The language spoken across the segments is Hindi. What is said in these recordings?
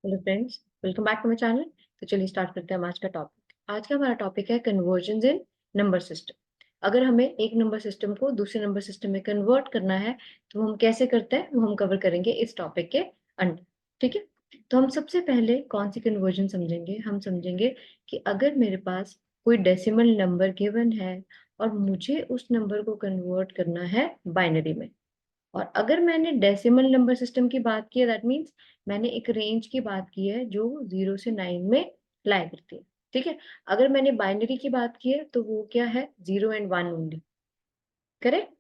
Hello friends, welcome back to my channel. तो चलिए स्टार्ट करते हैं हम आज का टॉपिक। आज का हमारा टॉपिक है कन्वर्जन इन नंबर सिस्टम। अगर हमें एक नंबर सिस्टम को दूसरे नंबर सिस्टम में कन्वर्ट करना है तो हम कैसे करते हैं वो हम कवर करेंगे इस टॉपिक के अंडर। ठीक है, तो हम सबसे पहले कौन सी कन्वर्जन समझेंगे? हम समझेंगे कि अगर मेरे पास कोई डेसिमल नंबर गिवन है और मुझे उस नंबर को कन्वर्ट करना है बाइनरी में। और अगर मैंने डेसिमल नंबर सिस्टम की बात की है, दैट मीन्स मैंने एक रेंज की बात की है जो 0 से 9 में लाई करती है। ठीक है, अगर मैंने बाइनरी की बात की है तो वो क्या है? 0 एंड 1 ओनली। करेक्ट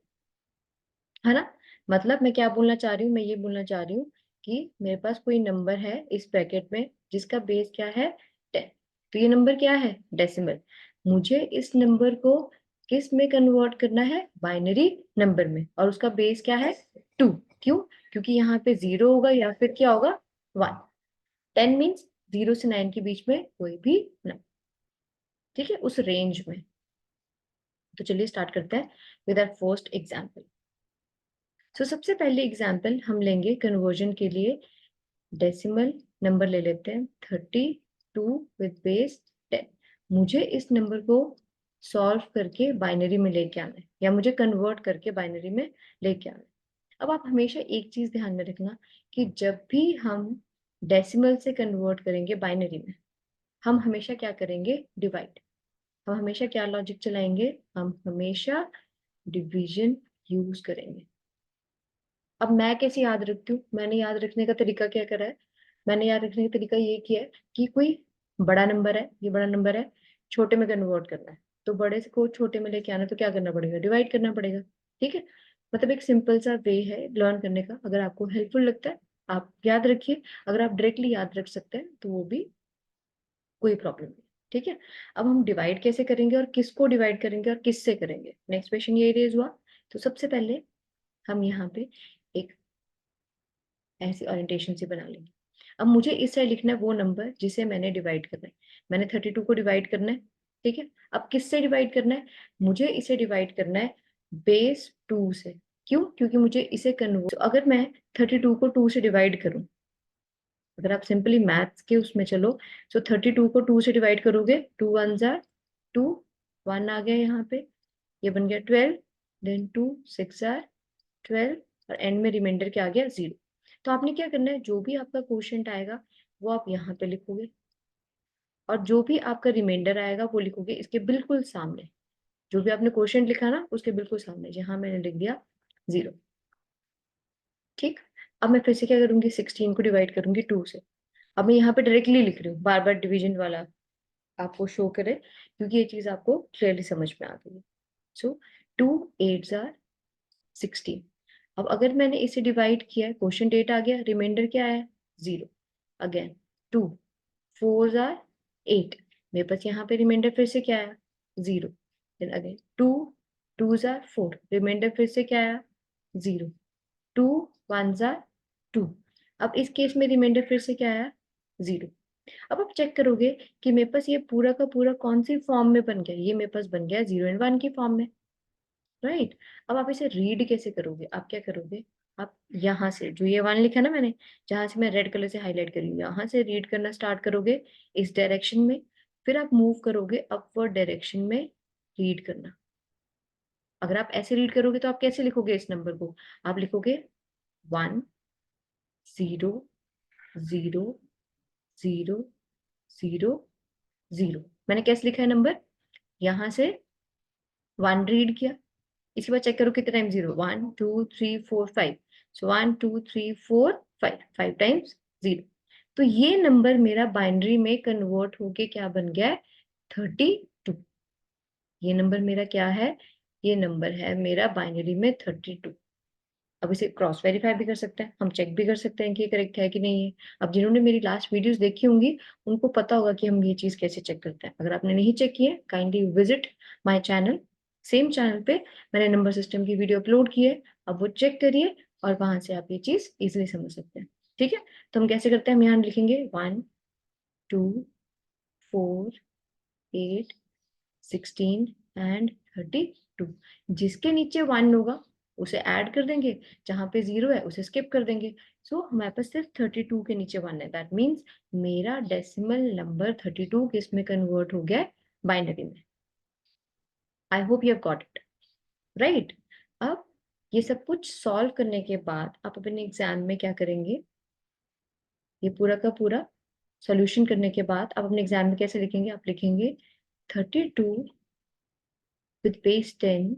है ना? मतलब मैं क्या बोलना चाह रही हूँ? मैं ये बोलना चाह रही हूँ कि मेरे पास कोई नंबर है इस ब्रैकेट में जिसका बेस क्या है? 10। तो ये नंबर क्या है? डेसिमल। मुझे इस नंबर को किस में कन्वर्ट करना है? बाइनरी नंबर में। और उसका बेस क्या है? 2। क्यों? क्योंकि यहाँ पे 0 होगा या फिर क्या होगा? 1। 10 मीन्स 0 से 9 के बीच में कोई भी नंबर। ठीक है, उस रेंज में। तो चलिए स्टार्ट करते हैं विद आवर फर्स्ट एग्जाम्पल। सो सबसे पहले एग्जाम्पल हम लेंगे कन्वर्जन के लिए। डेसिमल नंबर ले लेते हैं 32 विद बेस 10। मुझे इस नंबर को सॉल्व करके बाइनरी में लेके आना है या मुझे कन्वर्ट करके बाइनरी में लेके आना है। अब आप हमेशा एक चीज ध्यान में रखना कि जब भी हम डेसिमल से कन्वर्ट करेंगे बाइनरी में, हम हमेशा क्या करेंगे? डिवाइड। हम हमेशा क्या लॉजिक चलाएंगे? हम हमेशा डिवीजन यूज करेंगे। अब मैं कैसे याद रखती हूँ? मैंने याद रखने का तरीका क्या करा है? मैंने याद रखने का तरीका ये किया है कि कोई बड़ा नंबर है, ये बड़ा नंबर है, छोटे में कन्वर्ट करना है। तो बड़े से को छोटे में लेके आना, तो क्या करना पड़ेगा? डिवाइड करना पड़ेगा। ठीक है, मतलब एक सिंपल सा वे है लर्न करने का। अगर आपको हेल्पफुल लगता है आप याद रखिए, अगर आप डायरेक्टली याद रख सकते हैं तो वो भी कोई प्रॉब्लम नहीं। ठीक है, अब हम डिवाइड कैसे करेंगे और किसको डिवाइड करेंगे और किससे करेंगे? नेक्स्ट क्वेश्चन ये रेज हुआ। तो सबसे पहले हम यहाँ पे एक ऐसी ओरिएंटेशन से बना लेंगे। अब मुझे इस साइड लिखना है वो नंबर जिसे मैंने डिवाइड करना है। मैंने 32 को डिवाइड करना है। ठीक है, अब किससे डिवाइड करना है? मुझे इसे डिवाइड करना है बेस 2 से। क्यों? क्योंकि मुझे इसे कन्वर्ट, अगर मैं 32 को 2 से डिवाइड करूं, अगर आप सिंपली मैथ्स के उसमें चलो, तो 32 को 2 से डिवाइड करोगे, 2 वन जार 2, 1 आ गया यहाँ पे, ये बन गया 12, देन 2 6 जार 12, और एंड में रिमाइंडर क्या आ गया? 0। तो आपने क्या करना है? जो भी आपका क्वोशिएंट आएगा वो आप यहाँ पे लिखोगे, और जो भी आपका रिमाइंडर आएगा वो लिखोगे इसके बिल्कुल सामने। जो भी आपने क्वोशिएंट लिखा ना उसके बिल्कुल सामने जहां मैंने लिख दिया 0। ठीक, अब मैं फिर से क्या करूंगी? 16 को डिवाइड करूंगी 2 से। अब मैं यहाँ पे डायरेक्टली लिख रही हूँ, बार बार डिवीजन वाला आपको शो करे, क्योंकि ये चीज आपको क्लियरली समझ में आ गई है। सो 2 8 जार 16। अब अगर मैंने इसे डिवाइड किया है, क्वोशिएंट 8 आ गया, रिमाइंडर क्या है? 0। अगेन 2 4 जार 8, मेरे पास यहाँ पे रिमाइंडर फिर से क्या आया? 0। देन अगेन 2 2 जार 4, रिमाइंडर फिर से क्या आया? 0। 2 1 जार 2, अब इस केस में रिमाइंडर फिर से क्या आया? 0। अब आप चेक करोगे कि मेरे पास ये पूरा का पूरा कौन सी फॉर्म में बन गया? ये मेरे पास बन गया 0 एंड 1 की फॉर्म में। राइट, अब आप इसे रीड कैसे करोगे? आप क्या करोगे? आप यहाँ से जो ये 1 लिखा ना मैंने, जहां से मैं रेड कलर से हाईलाइट करी हूँ, यहाँ से रीड करना स्टार्ट करोगे इस डायरेक्शन में। फिर आप मूव करोगे अपवर्ड डायरेक्शन में रीड करना। अगर आप ऐसे रीड करोगे तो आप कैसे लिखोगे इस नंबर को? आप लिखोगे 1 0 0 0 0 0। मैंने कैसे लिखा है नंबर? यहाँ से 1 रीड किया, इसके बाद चेक करो कितने टाइम 0, 1 2 3 4 5। सो 1 2 3 4 5, 5 टाइम्स 0। तो ये नंबर मेरा बाइनरी में कन्वर्ट होके क्या बन गया है? 32। ये नंबर मेरा क्या है? ये नंबर है मेरा बाइनरी में 32। अब इसे क्रॉस वेरीफाई भी कर सकते हैं, हम चेक भी कर सकते हैं कि ये करेक्ट है कि नहीं है। अब जिन्होंने मेरी लास्ट वीडियोस देखी होंगी उनको पता होगा कि हम ये चीज कैसे चेक करते हैं। अगर आपने नहीं चेक किए, kindly visit my channel. Same channel पे मैंने नंबर सिस्टम की वीडियो अपलोड की है, अब वो चेक करिए और वहां से आप ये चीज इजिली समझ सकते हैं। ठीक है, तो हम कैसे करते हैं? हम यहाँ लिखेंगे 1 2 4 8 16 एंड 32। जिसके नीचे 1 होगा उसे ऐड कर देंगे, जहां पे 0 है उसे स्किप कर देंगे। सो हमारे पास सिर्फ 32 के नीचे 1 है। दैट मीन्स मेरा डेसिमल नंबर 32 किस में कन्वर्ट हो गया? बाइनरी में। I hope you have got it right. अब ये सब कुछ सॉल्व करने के बाद आप अपने एग्जाम में क्या करेंगे? ये पूरा का पूरा सॉल्यूशन करने के बाद आप अपने एग्जाम में कैसे लिखेंगे? आप लिखेंगे 32 विद बेस 10।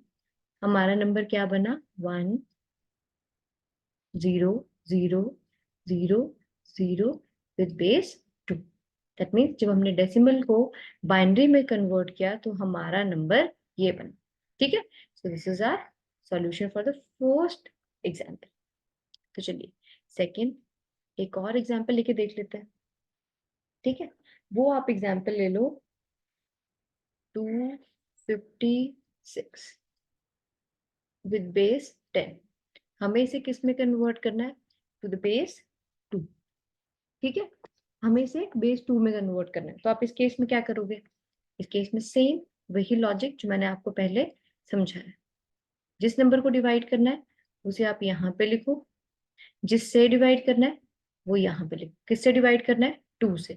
हमारा नंबर क्या बना? 1 0 0 0 0 विद बेस 2। दैट मीन्स जब हमने डेसिमल को बाइनरी में कन्वर्ट किया तो हमारा नंबर ये बना। ठीक है, so this is our solution for the first example. तो चलिए सेकंड एक और एग्जाम्पल लेके देख लेते हैं। ठीक है, वो आप एग्जाम्पल ले लो 256 विद बेस 10। हमें इसे किस में कन्वर्ट करना है? To the base 2। ठीक है, हमें इसे बेस 2 में कन्वर्ट करना है। तो आप इस केस में क्या करोगे? इस केस में सेम वही लॉजिक जो मैंने आपको पहले समझाया। जिस नंबर को डिवाइड करना है उसे आप यहाँ पे लिखो, जिससे डिवाइड करना है वो यहाँ पे लिखो। किससे डिवाइड करना है? 2 से।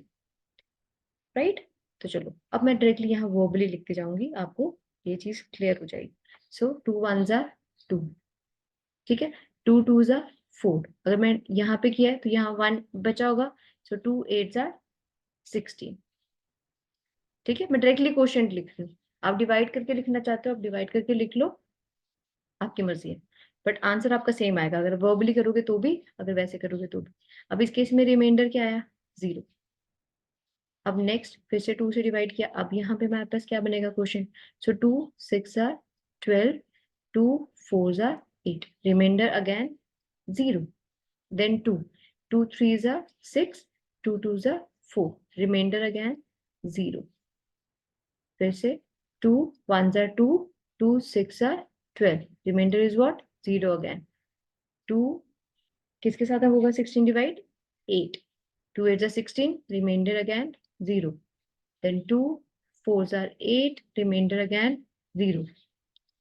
राइट, तो चलो अब मैं डायरेक्टली यहाँ वर्बली लिखते जाऊंगी, आपको ये चीज क्लियर हो जाएगी। सो 2 1s are 2। ठीक है, 2 2s are 4। अगर मैं यहाँ पे किया है तो यहाँ 1 बचा होगा। सो 2 8s are 16। ठीक है, मैं डायरेक्टली क्वोशिएंट लिख रही हूँ। आप डिवाइड करके लिखना चाहते हो आप डिवाइड करके लिख लो, आपकी मर्जी है। बट आंसर आपका सेम आएगा, अगर वर्बली करोगे तो भी, अगर वैसे करोगे तो भी। अब इस केस में रिमाइंडर क्या आया? 0। अब नेक्स्ट फिर से 2 से डिवाइड किया, अब यहाँ पे हमारे पास क्या बनेगा question? So 2 6 are 12, 2 4s are 8, reminder again 0। Then 2 2 3s are 6, 2 2s are 4, reminder again 0। फिर से 2 1s are 2, 2 6 are 12, reminder is what? 0 again. 2 किसके साथ होगा 16 divide? 8, 2 8s are 16, reminder again 0। Then 2 4s are 8, remainder again 0.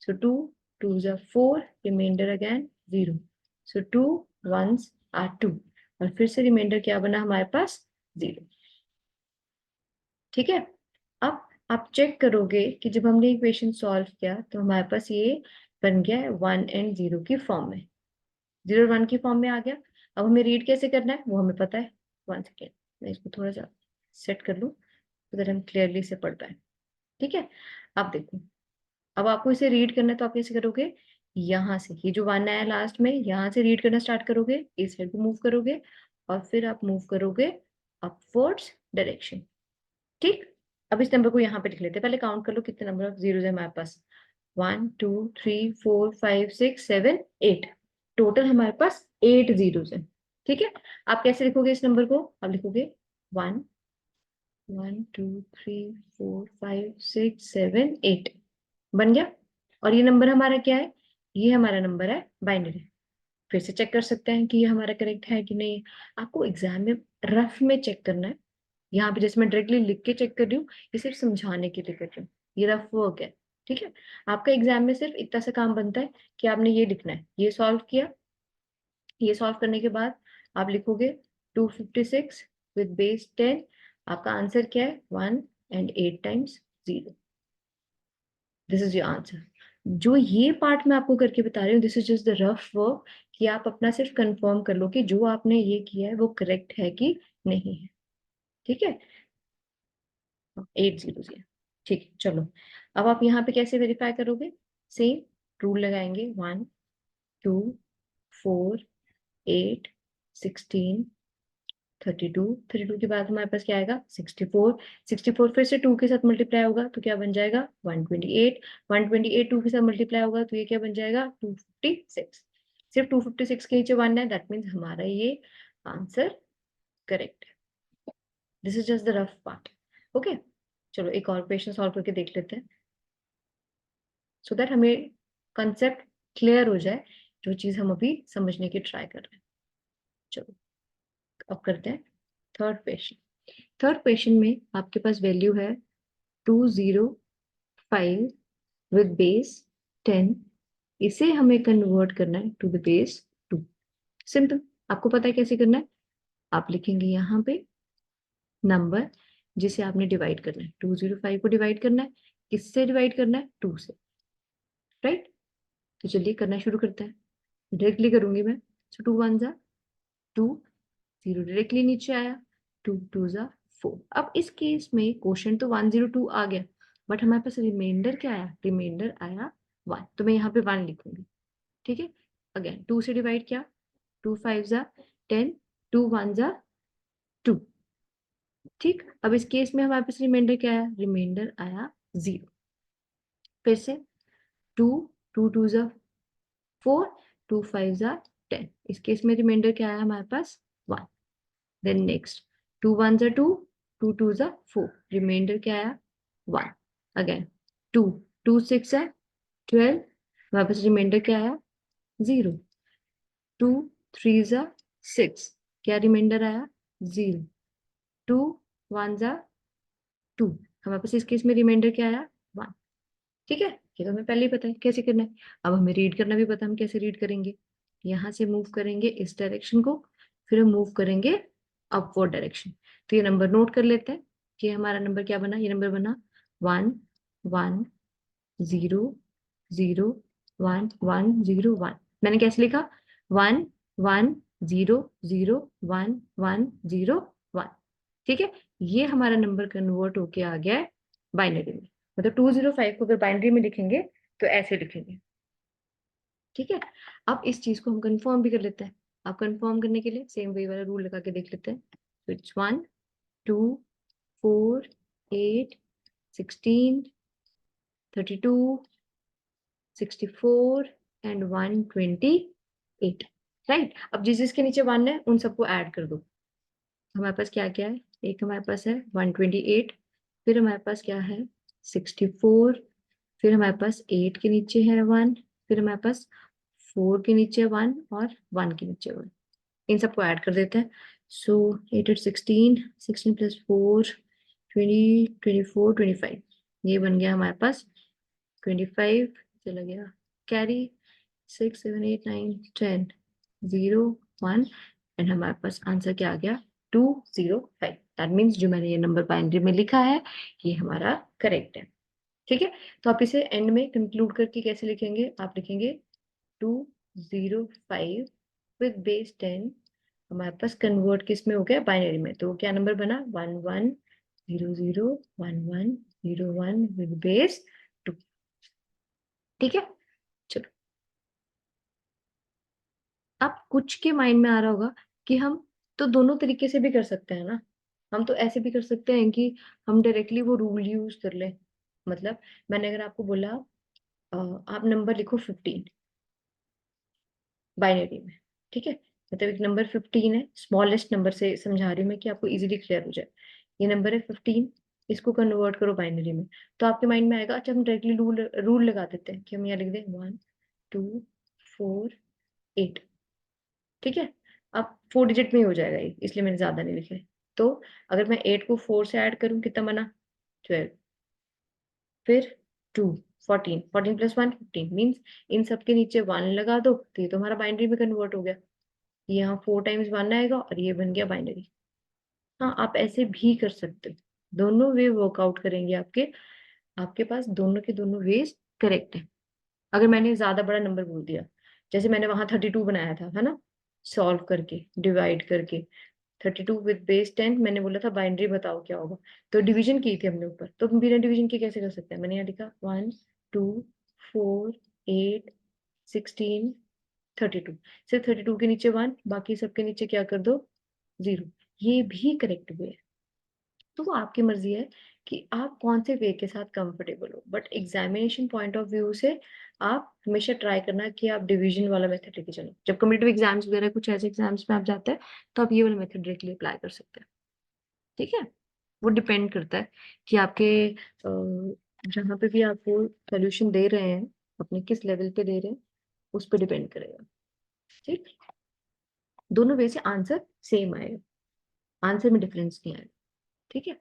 So 2 2s are 4, remainder again 0. So 2 1s are 2, और फिर से रिमाइंडर क्या बना हमारे पास? 0। ठीक है, अब आप चेक करोगे कि जब हमने इक्वेशन सॉल्व किया तो हमारे पास ये बन गया है 1 एंड 0 की फॉर्म में। 0 1 की फॉर्म में आ गया। अब हमें रीड कैसे करना है वो हमें पता है। 1 सेकेंड, मैं इसको थोड़ा सा सेट कर लूँ तो हम क्लियरली से पढ़ पाए। ठीक है, अब देखो, अब आपको इसे रीड करना है तो आप कैसे करोगे? यहाँ से ये जो 1 आया लास्ट में, यहाँ से रीड करना स्टार्ट करोगे, इस साइड को मूव करोगे और फिर आप मूव करोगे अपवर्ड्स डायरेक्शन। ठीक, अब इस नंबर को यहाँ पे लिख लेते हैं। पहले काउंट कर लो कितने नंबर ऑफ जीरोस है हमारे पास। 1 2 3 4 5 6 7 8, टोटल हमारे पास 8 जीरोस है। ठीक है, आप कैसे लिखोगे इस नंबर को? आप लिखोगे 1 1 2 3 4 5 6 7 8, बन गया। और ये नंबर हमारा क्या है? ये हमारा नंबर है बाइनरी। फिर से चेक कर सकते हैं कि ये हमारा करेक्ट है कि नहीं। आपको एग्जाम में रफ में चेक करना है। यहाँ पे जैसे मैं डायरेक्टली लिख के चेक कर रही हूँ, ये सिर्फ समझाने के लिए कर रही हूँ, ये रफ वर्क है। ठीक है, आपका एग्जाम में सिर्फ इतना सा काम बनता है कि आपने ये लिखना है। ये सॉल्व किया, ये सॉल्व करने के बाद आप लिखोगे 256 विद बेस 10। आपका आंसर क्या है? 1 and 8 times 0। This is your answer. जो ये पार्ट मैं आपको करके बता रही हूँ, this is just the rough work, कि आप अपना सिर्फ कंफर्म कर लो कि जो आपने ये किया है वो करेक्ट है कि नहीं है। ठीक है, 8 जीरो है। ठीक है, चलो अब आप यहाँ पे कैसे वेरीफाई करोगे? सेम रूल लगाएंगे। 1 2 4 8 16 32, 32 के बाद हमारे पास क्या आएगा? 64, 64 फिर से 2 के साथ मल्टीप्लाई होगा तो क्या बन जाएगा? 128, 128 2 के साथ मल्टीप्लाई होगा तो ये क्या बन जाएगा? 256। सिर्फ 256 के नीचे 1 है, दैट मीन्स हमारा ये आंसर करेक्ट है। This is just the rough part. Okay, चलो एक और क्वेश्चन सॉल्व करके देख लेते हैं, सो दैट हमें कंसेप्ट क्लियर हो जाए, जो चीज हम अभी समझने की ट्राई कर रहे हैं। चलो अब करते हैं थर्ड क्वेश्चन। थर्ड क्वेश्चन में आपके पास वैल्यू है 205 with base 10, इसे हमें कन्वर्ट करना है टू द बेस 2। सिंपल, आपको पता है कैसे करना है। आप लिखेंगे यहाँ पे नंबर जिसे आपने डिवाइड करना है, 205 को डिवाइड करना है, किससे डिवाइड करना है, 2 से, राइट। तो चलिए करना शुरू करते हैं। डायरेक्टली करूंगी मैं। सो 2 1 जा 2, 0 डायरेक्टली नीचे आया, 2 2 जा 4। अब इस केस में क्वोशंट तो 102 आ गया, बट हमारे पास रिमाइंडर क्या आया, रिमाइंडर आया 1, तो मैं यहाँ पे 1 लिखूंगी। ठीक है, अगेन 2 से डिवाइड किया, 2 5 जा 10, 2 1 जा 2। ठीक, अब इस केस में हमारे पास रिमाइंडर क्या आया, रिमाइंडर आया 0। फिर से 2 2 2 जा 4, 2 5 जा 10। इस केस में रिमाइंडर क्या आया हमारे पास 1। देन नेक्स्ट 2 1 जा 2, 2 2 जा 4, रिमाइंडर क्या आया 1। अगेन 2 2 6 जा 12, हमारे पास रिमाइंडर क्या आया 0। 2 3 जा 6, क्या रिमाइंडर आया 0। 2 1 जा 2, हमारे पास इस केस में रिमाइंडर क्या आया 1। ठीक है, ये तो हमें पहले ही पता है कैसे करना है। अब हमें रीड करना भी पता है, हम कैसे रीड करेंगे। यहाँ से मूव करेंगे इस डायरेक्शन को, फिर हम मूव करेंगे अपवर्ड डायरेक्शन। तो ये नंबर नोट कर लेते हैं कि हमारा नंबर क्या बना, ये नंबर बना 1 1 0 0 1 1 0 1। मैंने कैसे लिखा 1 1 0 0 1 1 0 1। ठीक है, ये हमारा नंबर कन्वर्ट होके आ गया है बाइनरी में। मतलब 205 को अगर बाइनरी में लिखेंगे तो ऐसे लिखेंगे। ठीक है, अब इस चीज को हम कंफर्म भी कर लेते हैं। अब कंफर्म करने के लिए सेम वही वाला रूल लगा के देख लेते हैं। तो इट्स 1 2 4 8 16 32 64 एंड 128। राइट, अब जिस जिसके नीचे 1 है उन सबको ऐड कर दो। हमारे पास क्या क्या है, एक हमारे पास है 128, फिर हमारे पास क्या है 64, फिर हमारे पास 8 के नीचे है 1, फिर हमारे पास 4 के नीचे 1 और 1 के नीचे 1। इन सबको ऐड कर देते हैं। सो 8 8 16, 16 प्लस 4 20 24 25, ये बन गया हमारे पास 25। चला गया कैरी 6 7 8 9 10 0 1, एंड हमारे पास आंसर क्या आ गया 205। दैट मीन्स जो मैंने ये नंबर बाइनरी में लिखा है ये हमारा करेक्ट है। ठीक है, तो आप इसे एंड में कंक्लूड करके कैसे लिखेंगे, आप लिखेंगे 205 विद बेस 10। हमारे पास कन्वर्ट किस में हो गया, बाइनरी में। तो क्या नंबर बना 1 1 0 0 1 1 0 1 विद बेस 2। ठीक है, चलो। अब कुछ के माइंड में आ रहा होगा कि हम तो दोनों तरीके से भी कर सकते हैं ना। हम तो ऐसे भी कर सकते हैं कि हम डायरेक्टली वो रूल यूज कर ले। मतलब मैंने अगर आपको बोला आप नंबर लिखो 15 बाइनरी में। ठीक है, मतलब एक नंबर 15 है, स्मॉलेस्ट नंबर से समझा रही हूँ मैं कि आपको इजीली क्लियर हो जाए। ये नंबर है 15, इसको कन्वर्ट करो बाइनरी में। तो आपके माइंड में आएगा अच्छा हम डायरेक्टली रूल रूल लगा देते हैं कि हम यहाँ लिख दें 1 2 4 8। ठीक है, अब 4 डिजिट में ही हो जाएगा ये, इसलिए मैंने ज्यादा नहीं लिखे। तो अगर मैं 8 को 4 से ऐड करूं कितना बना 12, फिर 2 14, 14 प्लस 1 15 मीन्स इन सब के नीचे 1 लगा दो तो ये तो हमारा बाइनरी में कन्वर्ट हो गया। यहाँ 4 टाइम्स 1 आएगा और ये बन गया बाइनरी। हाँ, आप ऐसे भी कर सकते हो, दोनों वे वर्कआउट करेंगे आपके। आपके पास दोनों के दोनों वेज करेक्ट है। अगर मैंने ज्यादा बड़ा नंबर बोल दिया, जैसे मैंने वहां 32 बनाया था है ना, सॉल्व करके डिवाइड करके 32 विद बेस 10, मैंने बोला था बाइनरी बताओ क्या होगा। तो डिवीजन की थी हमने ऊपर, तो हम बिना डिवीजन के कैसे कर सकते हैं। मैंने यहाँ लिखा 1 2 4 8 16 32, सिर्फ 32 के नीचे 1, बाकी सबके नीचे क्या कर दो 0। ये भी करेक्ट वे है। तो वो आपकी मर्जी है कि आप कौन से वे के साथ कंफर्टेबल हो, but examination point of view से आप हमेशा ट्राई करना कि आप डिवीजन वाला मेथड लेके चलो। जब कम्पिटिटिव एग्जाम्स वगैरह कुछ ऐसे एग्जाम्स में आप जाते हैं तो आप ये वाला मेथड डायरेक्टली अप्लाई कर सकते हैं। ठीक है, वो डिपेंड करता है कि आपके जहाँ पे भी आपको सोल्यूशन दे रहे हैं अपने किस लेवल पे दे रहे हैं उस पर डिपेंड करेगा। ठीक, दोनों वे से आंसर सेम आएगा, आंसर में डिफरेंस नहीं आएगा। ठीक है,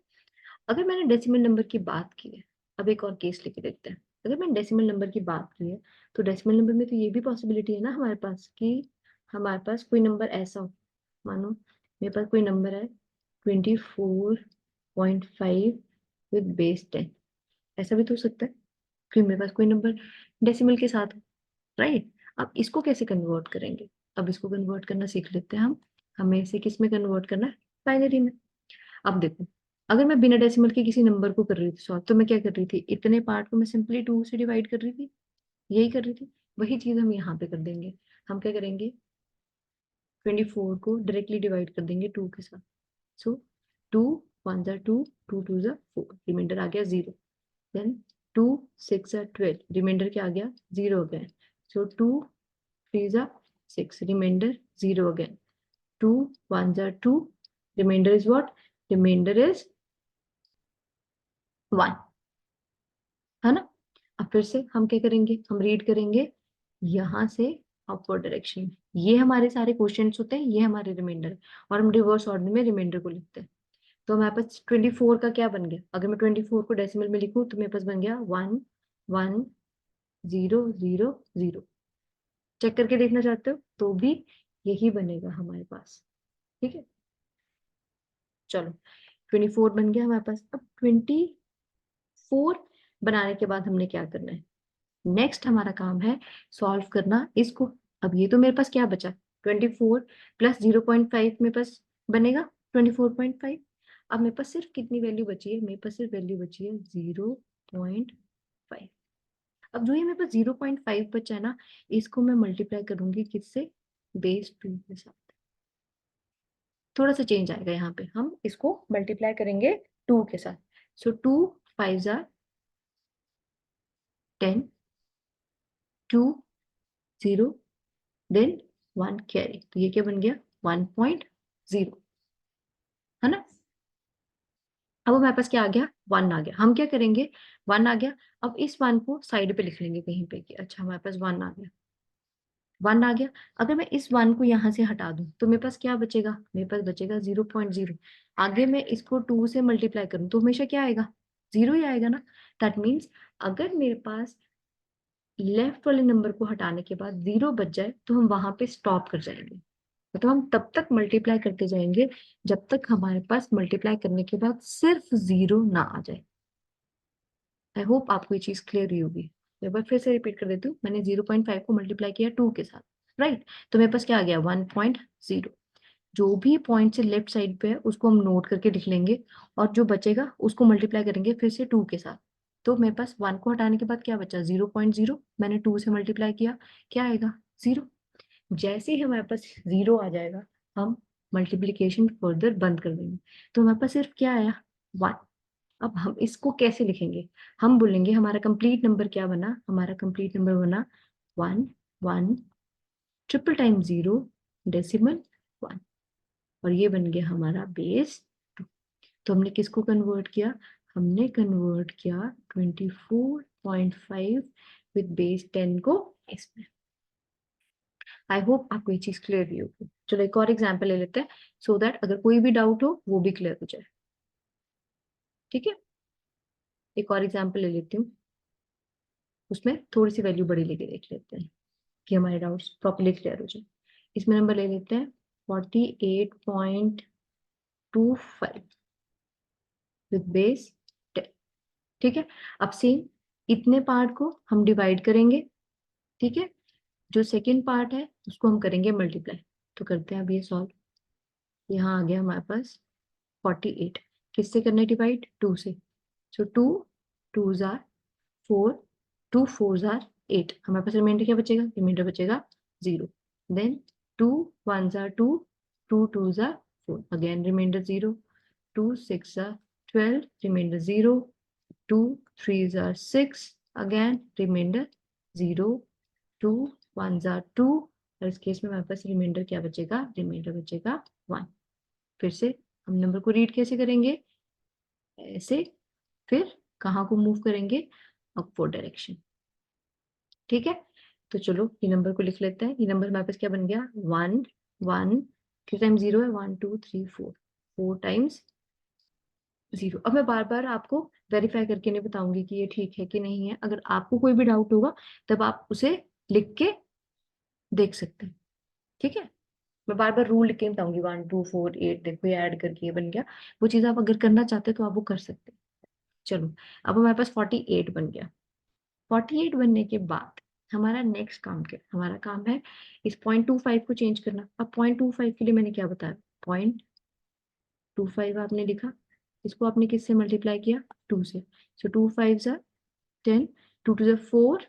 अगर मैंने डेसिमल नंबर की बात की है, अब एक और केस लेके देखते हैं। अगर मैं डेसिमल नंबर की बात की है तो डेसिमल नंबर में तो ये भी पॉसिबिलिटी है ना हमारे पास कि हमारे पास कोई नंबर ऐसा हो, मानो मेरे पास कोई नंबर है 24.5 विद बेस 10, ऐसा भी तो हो सकता है कि मेरे पास कोई नंबर डेसिमल के साथ, राइट। अब इसको कैसे कन्वर्ट करेंगे? अब इसको कन्वर्ट करना सीख लेते हैं हम। हमें इसे किस में कन्वर्ट करना है? बाइनरी में। अब देखो, अगर मैं बिना डेसिमल के किसी नंबर को कर रही थी सॉल्व, तो मैं क्या कर रही थी? इतने पार्ट को मैं सिंपली 2 से डिवाइड कर रही थी, यही कर रही थी। वही चीज हम यहाँ पे कर देंगे। हम क्या करेंगे? 24 को डायरेक्टली डिवाइड कर देंगे 2 के साथ। सो 2 1 जा 2, 2 2 जा 4, रिमाइंडर आ गया 0। देन 2 6 जा 12, रिमाइंडर क्या आ गया? 0 अगेन। सो 2 3 जा 6, रिमाइंडर 0 अगेन। 2 1 जा 2, reminder is what? Reminder is 1, है ना। अब फिर से हम क्या करेंगे? हम रीड करेंगे यहां से अपवर्ड डायरेक्शन में। ये हमारे सारे क्वेश्चंस होते हैं, ये हमारे रिमाइंडर, और हम रिवर्स ऑर्डर में रिमाइंडर को लिखते हैं। तो हमारे पास 24 का क्या बन गया? अगर मैं 24 को डेसिमल में लिखूं तो मेरे पास बन गया 1 1 0 0 0। चेक करके देखना चाहते हो तो भी यही बनेगा हमारे पास, ठीक है। चलो 24 बन गया हमारे पास। अब 24 बनाने के बाद हमने क्या करना है? नेक्स्ट हमारा काम है सॉल्व करना इसको। अब ये तो मेरे पास क्या बचा? 24 प्लस 0.5 मेरे पास बनेगा 24.5। अब मेरे पास सिर्फ कितनी वैल्यू बची है? मेरे पास सिर्फ वैल्यू बची है 0.5। अब जो ये मेरे पास 0.5 बचा है ना, इसको मैं मल्टीप्लाई करूंगी किससे? बेस 2 के साथ। थोड़ा सा चेंज आएगा यहाँ पे, हम इसको मल्टीप्लाई करेंगे 2 के साथ। सो 2 5 जार 10, 2 0, देन 1 कैरी, तो ये क्या बन गया? 1.0, है ना। अब हमारे पास क्या आ गया? 1 आ गया। हम क्या करेंगे? 1 आ गया, अब इस 1 को साइड पे लिख लेंगे कहीं पे कि अच्छा हमारे पास 1 आ गया। 1 आ गया। अगर मैं इस 1 को यहाँ से हटा दूं तो मेरे पास क्या बचेगा? मेरे पास बचेगा 0.0। आगे मैं इसको 2 से मल्टीप्लाई करूं तो हमेशा क्या आएगा? 0 ही आएगा ना। दैट मीन्स अगर मेरे पास लेफ्ट वाले नंबर को हटाने के बाद 0 बच जाए तो हम वहां पे स्टॉप कर जाएंगे। तो हम तब तक मल्टीप्लाई करते जाएंगे जब तक हमारे पास मल्टीप्लाई करने के बाद सिर्फ 0 ना आ जाए। आई होप आपको ये चीज क्लियर हुई होगी। एक बार फिर से रिपीट कर देती हूँ। मैंने 0.5 को मल्टीप्लाई किया 2 के साथ, राइट। तो मेरे पास क्या आ गया? 1.0। जो भी पॉइंट से लेफ्ट साइड पे है उसको हम नोट करके लिख लेंगे, और जो बचेगा उसको मल्टीप्लाई करेंगे फिर से 2 के साथ। तो मेरे पास 1 को हटाने के बाद क्या बचा? 0.0। मैंने 2 से मल्टीप्लाई किया, क्या आएगा? 0। जैसे ही हमारे पास 0 आ जाएगा हम मल्टीप्लीकेशन फर्दर बंद कर देंगे। तो हमारे पास सिर्फ क्या आया? 1। अब हम इसको कैसे लिखेंगे? हम बोलेंगे हमारा कंप्लीट नंबर क्या बना? हमारा कंप्लीट नंबर बना 1 1 ट्रिपल टाइम 0 डेसिमल 1, और ये बन गया हमारा बेस 2। तो हमने किसको कन्वर्ट किया? हमने कन्वर्ट किया 24.5 विद बेस 10 को इसमें। आई होप आपको ये चीज क्लियर भी होगी। चलो एक और एग्जाम्पल ले लेते हैं सो दैट अगर कोई भी डाउट हो वो भी क्लियर हो जाए, ठीक है। एक और एग्जाम्पल ले लेती हूँ, उसमें थोड़ी सी वैल्यू बड़ी लेके देख लेते हैं कि हमारे डाउट्स प्रॉपर्ली क्लियर हो जाए। इसमें नंबर ले लेते हैं 48.25 विद बेस 10, ठीक है। अब सेम इतने पार्ट को हम डिवाइड करेंगे, ठीक है। जो सेकेंड पार्ट है उसको हम करेंगे मल्टीप्लाई। तो करते हैं अब ये सॉल्व। यहाँ आ गया हमारे पास 48, किससे करना है डिवाइड? 2 से। सो 2 2 जार 4, 2 4 जार 8, हमारे पास रिमाइंडर क्या बचेगा? रिमाइंडर बचेगा 0। देन 2 1 जार 2, 2 2 जार 4, अगेन रिमाइंडर 0। 2 6 जार 12, रिमाइंडर 0। 2 3 जार 6, अगेन रिमाइंडर 0। 2 1 जार 2, और इस केस में हमारे पास रिमाइंडर क्या बचेगा? रिमाइंडर बचेगा 1। फिर से हम नंबर को रीड कैसे करेंगे? ऐसे, फिर कहाँ को मूव करेंगे? अपवर्ड डायरेक्शन, ठीक है। तो चलो ये नंबर को लिख लेते हैं। ये नंबर हमारे पास क्या बन गया? 1 1, किस टाइम 0 है? 1 2 3 4, 4 टाइम्स 0। अब मैं बार बार आपको वेरीफाई करके नहीं बताऊंगी कि ये ठीक है कि नहीं है। अगर आपको कोई भी डाउट होगा तब आप उसे लिख के देख सकते हैं, ठीक है। मैं बार बार रूल लिख के नहीं बताऊंगी 1 2 4 8 देखो ये ऐड करके ये बन गया। वो चीज आप अगर करना चाहते हैं तो आप वो कर सकते हैं। चलो, अब हमारे पास 48 बन गया। 48 बनने के बाद हमारा नेक्स्ट काम क्या है? हमारा काम है इस 0.25 को चेंज करना। अब 0.25 के लिए मैंने क्या बताया, 0.25 आपने लिखा, इसको आपने किससे मल्टीप्लाई किया, 2 से। सो 2 5 ज़ा 10, 2 2 ज़ा 4,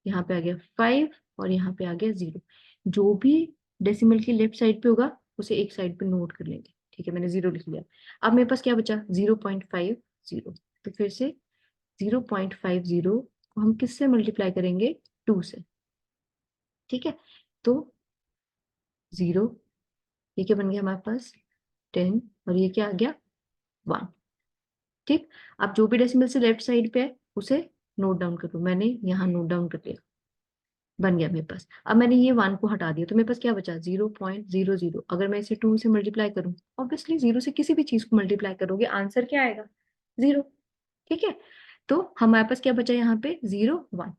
यहाँ पे आ गया 5 और यहाँ पे आ गया 0। जो भी डेसिमल की लेफ्ट साइड पे होगा उसे एक साइड पे नोट कर लेंगे, ठीक है। मैंने 0 लिख लिया। अब मेरे पास क्या बचा, 0.50। तो फिर से 0.50 को हम किससे मल्टीप्लाई करेंगे, 2 से, ठीक है। तो 0, ये क्या बन गया हमारे पास, 10, और ये क्या आ गया, 1, ठीक। अब जो भी डेसिमल से लेफ्ट साइड पे है उसे नोट डाउन करो। मैंने यहाँ नोट डाउन कर लिया, बन गया मेरे पास। अब मैंने ये 1 को हटा दिया तो मेरे पास क्या बचा, 0.00। अगर मैं इसे 2 से मल्टीप्लाई करूं, ऑब्वियसली 0 से किसी भी चीज को मल्टीप्लाई करोगे आंसर क्या आएगा, 0, ठीक है। तो हमारे पास क्या बचा यहाँ पे, 0 1।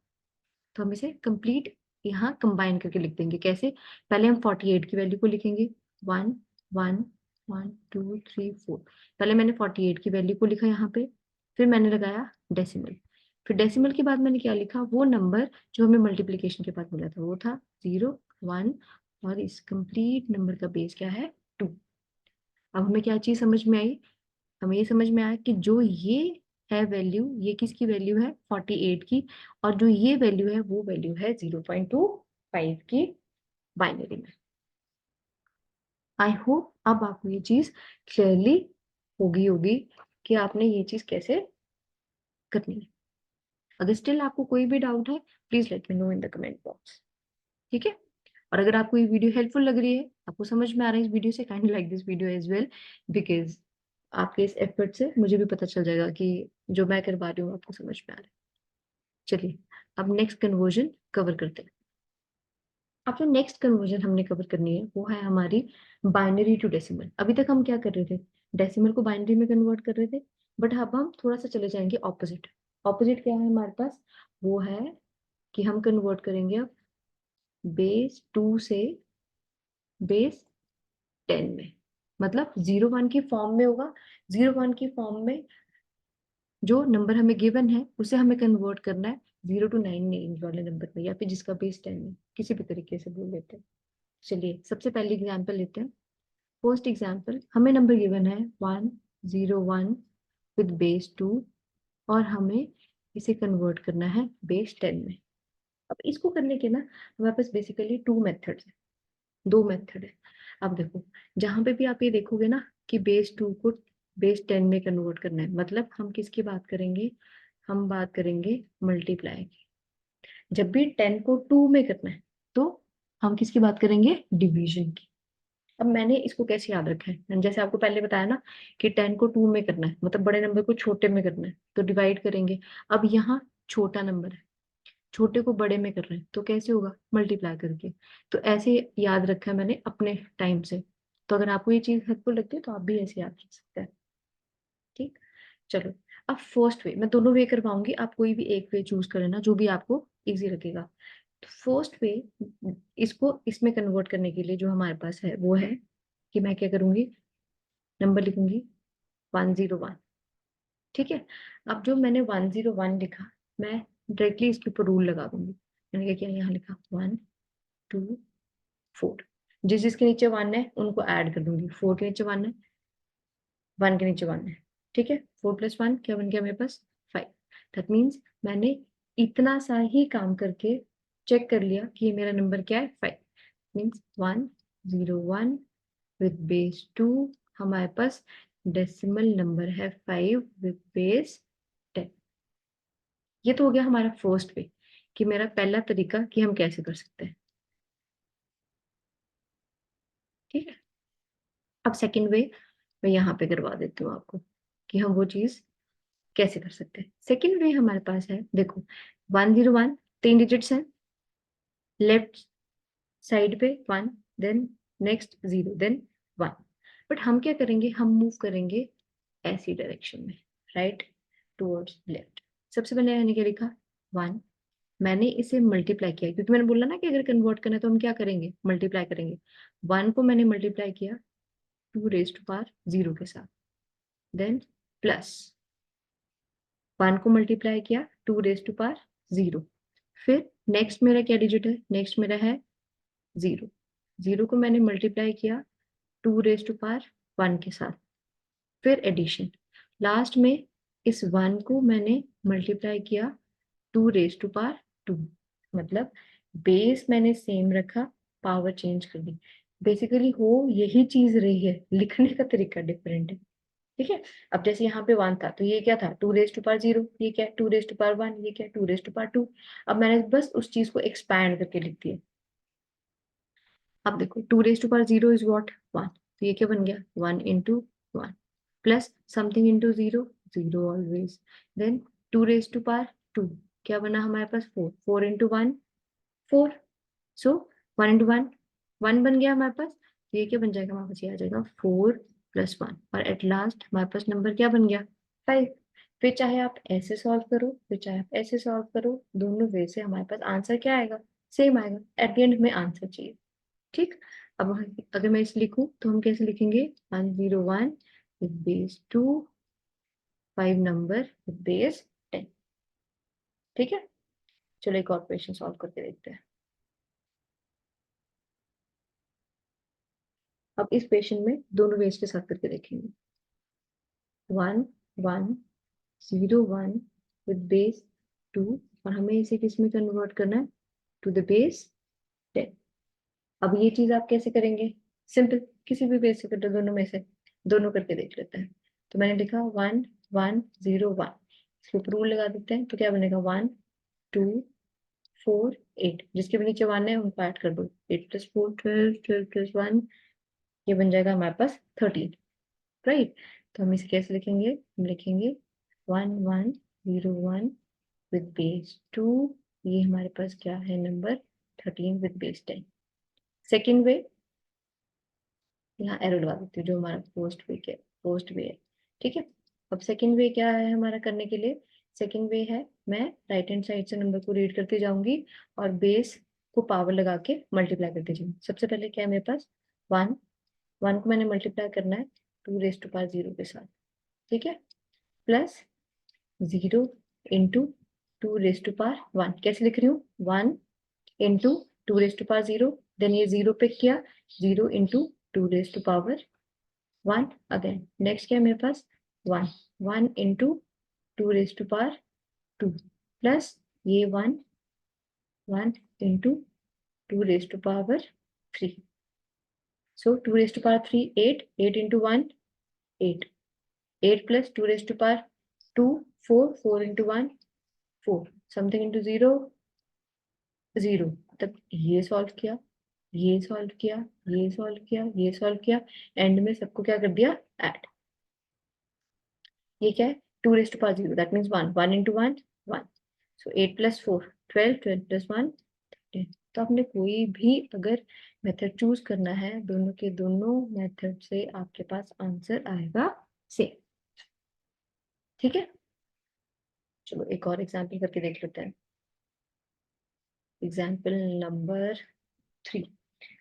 तो हम इसे कंप्लीट यहाँ कंबाइन करके लिख देंगे। कैसे, पहले हम 48 की वैल्यू को लिखेंगे, 1 1 1 2 3 4। पहले मैंने 48 की वैल्यू को लिखा यहाँ पे, फिर मैंने लगाया डेसिमल। फिर डेसिमल के बाद मैंने क्या लिखा, वो नंबर जो हमें मल्टीप्लीकेशन के बाद मिला था वो था 0 1, और इस कंप्लीट नंबर का बेस क्या है, 2। अब हमें क्या चीज समझ में आई, हमें ये समझ में आया कि जो ये है वैल्यू, ये किसकी वैल्यू है, 48 की, और जो ये वैल्यू है वो वैल्यू है 0.25 की बाइनरी में। आई होप अब आपको ये चीज क्लियरली होगी कि आपने ये चीज कैसे करनी है। अगर स्टिल आपको कोई भी डाउट है please let me know in the comment box, ठीक है। और अगर आपको ये वीडियो हेल्पफुल लग रही है, आपको समझ में आ रहा है इस वीडियो से, kindly like this video as well, because आपके इस एफर्ट से मुझे भी पता चल जाएगा कि जो मैं करवा रही हूँ आपको समझ में आ रहा है। चलिए अब नेक्स्ट कन्वर्जन कवर करते हैं। अब जो नेक्स्ट कन्वर्जन हमने कवर करनी है वो है हमारी बाइनरी टू डेसिमल। अभी तक हम क्या कर रहे थे, डेसिमल को बाइनरी में कन्वर्ट कर रहे थे, बट अब हम थोड़ा सा चले जाएंगे ऑपोजिट। ऑपोजिट क्या है हमारे पास, वो है कि हम कन्वर्ट करेंगे अब बेस 2 से बेस 10 में। मतलब 0 1 की फॉर्म में होगा, 0 1 की फॉर्म में जो नंबर हमें गिवन है उसे हमें कन्वर्ट करना है 0 to 9 रेंज वाले नंबर में, या फिर जिसका बेस 10 है, किसी भी तरीके से बोल लेते हैं। चलिए सबसे पहले एग्जाम्पल लेते हैं। फर्स्ट एग्जाम्पल, हमें नंबर गिवन है 101 विद बेस 2, और हमें इसे कन्वर्ट करना है बेस 10 में। अब इसको करने के ना हमारे पास बेसिकली 2 मेथड है, 2 मेथड है। अब देखो, जहां पे भी आप ये देखोगे ना कि बेस 2 को बेस 10 में कन्वर्ट करना है, मतलब हम किसकी बात करेंगे, हम बात करेंगे मल्टीप्लाई की। जब भी 10 को 2 में करना है तो हम किसकी बात करेंगे, डिवीजन की। अब मैंने इसको कैसे याद रखा है, मैंने जैसे आपको पहले बताया ना कि 10 को 2 में करना है, मतलब बड़े नंबर को छोटे में करना है तो डिवाइड करेंगे। अब यहाँ छोटा नंबर है, छोटे को बड़े में कर रहे हैं तो कैसे होगा, मल्टीप्लाई करके। तो ऐसे याद रखा है मैंने अपने टाइम से। तो अगर आपको ये चीज हेल्पफुल लगती है तो आप भी ऐसे याद रख सकते हैं, ठीक। चलो, अब फर्स्ट वे, मैं दोनों वे करवाऊंगी, आप कोई भी एक वे चूज कर लेना जो भी आपको इजी लगेगा। तो फर्स्ट वे, इसको इसमें कन्वर्ट करने के लिए जो हमारे पास है वो है कि मैं क्या करूंगी, नंबर लिखूंगी 101, ठीक है। अब जो मैंने 101 लिखा, मैं डायरेक्टली इसके ऊपर रूल लगा दूंगी। मैंने क्या किया, यहाँ लिखा 1 2 4, जिस जिसके नीचे 1 है उनको ऐड कर दूंगी। 4 के नीचे 1 है, 1 के नीचे 1 है, ठीक है। 4 + 1 क्या बन गया मेरे पास, 5। दैट मीन्स मैंने इतना सा ही काम करके चेक कर लिया कि ये मेरा नंबर क्या है, 5। मीन्स 101 विद बेस 2, हमारे पास डेसिमल नंबर है 5 विद बेस 10। ये तो हो गया हमारा फर्स्ट वे, कि मेरा पहला तरीका कि हम कैसे कर सकते हैं, ठीक है। अब सेकंड वे मैं यहाँ पे करवा देती हूँ आपको कि हम वो चीज कैसे कर सकते हैं। सेकंड वे हमारे पास है, देखो 101 3 डिजिट्स हैं, लेफ्ट साइड पे 1, देन नेक्स्ट 0, देन 1। बट हम क्या करेंगे, हम मूव करेंगे ऐसी डायरेक्शन में, राइट टूवर्ड्स लेफ्ट। सबसे पहले मैंने क्या लिखा 1, मैंने इसे मल्टीप्लाई किया क्योंकि मैंने बोला ना कि अगर कन्वर्ट करना है तो हम क्या करेंगे, मल्टीप्लाई करेंगे। 1 को मैंने मल्टीप्लाई किया 2 रेज़ टू पावर 0 के साथ, देन प्लस 1 को मल्टीप्लाई किया 2 रेज़ टू पावर 0, फिर नेक्स्ट मेरा क्या डिजिट है, नेक्स्ट मेरा है 0, 0 को मैंने मल्टीप्लाई किया 2 रेज़ टू पावर 1 के साथ, फिर एडिशन, लास्ट में इस 1 को मैंने मल्टीप्लाई किया 2 रेज़ टू पावर 2, मतलब बेस मैंने सेम रखा, पावर चेंज कर दी। बेसिकली हो यही चीज रही है, लिखने का तरीका डिफरेंट है। ठीक है, अब जैसे यहाँ पे 1 था तो ये क्या था 2 रेज़ टू पावर 0, ये क्या 2 रेज़ टू पावर 1, ये क्या 2 रेज़ टू पावर 2। अब मैंने बस उस चीज को एक्सपैंड करके लिख दिया। अब देखो 2 raise to power 0 is what 1, तो ये क्या बन गया 1 into 1 plus something into 0, 0 always, then 2 raise to power 2 क्या बना हमारे पास 4, 4 into 1 4, सो 1 into 1 1 बन गया हमारे पास, तो ये क्या बन जाएगा हमारे पास, ये आ जाएगा 4 + 1 और एट लास्ट हमारे पास नंबर क्या बन गया 5। फिर चाहे आप ऐसे सॉल्व करो, फिर चाहे आप ऐसे सॉल्व करो, दोनों वे से हमारे पास आंसर क्या आएगा, सेम आएगा, एट द एंड में आंसर चाहिए। ठीक, अब अगर मैं इसे लिखूं तो हम कैसे लिखेंगे 101 with base 2, 5 number with base 10। ठीक है, चलो एक और क्वेश्चन सॉल्व करके देखते हैं। अब इस क्वेश्चन में दोनों वेज के साथ करके देखेंगे। 1 1 0 1 with base 2 और हमें इसे किस में कन्वर्ट करना है, टू द बेस 10। अब ये चीज आप कैसे करेंगे, सिंपल, किसी भी बेस से कर दो, दोनों में से दोनों करके देख लेते हैं। तो मैंने लिखा 1 1 0 1, इसके ऊपर रूल लगा देते हैं, तो क्या बनेगा 1 2 4 8, जिसके भी नीचे 1 है उनको ऐड कर दो, 8 + 4 12, 12 + 1 ये बन जाएगा हमारे पास 13, राइट। तो हम इसे कैसे लिखेंगे, हम लिखेंगे 1 1 0 1 with base 2, ये हमारे पास क्या है number 13 with base 10। Second way, यहाँ एरो लगा देती हूँ जो हमारा पोस्ट वे है। ठीक है, अब सेकेंड वे क्या है हमारा करने के लिए, सेकेंड वे है मैं राइट हैंड साइड से नंबर को रीड करती जाऊंगी और बेस को पावर लगा के मल्टीप्लाई करती जाऊंगी। सबसे पहले क्या है मेरे पास 1 1 को मैंने मल्टीप्लाई करना है 2 रेज़ टू पावर 0 के साथ, ठीक है, plus 0 into 2 raise to power 1, कैसे लिख रही हूँ 1 into 2 raise to power 0, then ये 0 पिक किया, 0 into 2 raise to power 1 again, next क्या है मेरे पास 1 1 into 2 raise to power 2 plus ये 1 1 into 2 raise to power 3, so 2 raise to power 3 8, 8 into 1 8, 8 plus 2 raise to power 2 4, 4 into 1 4, something into 0 0, तब ये सॉल्व किया, ये सॉल्व किया, ये सॉल्व किया, ये सॉल्व किया, एंड में सबको क्या कर दिया ऐड। ये क्या है 2 raise to power 0, that means 1 1 into 1 1, so 8 + 4 12, 12 + 1 13। तो आपने कोई भी अगर मेथड चूज करना है, दोनों के दोनों मेथड से आपके पास आंसर आएगा सेम। ठीक है, चलो एक और एग्जाम्पल करके देख लेते हैं, एग्जाम्पल नंबर 3।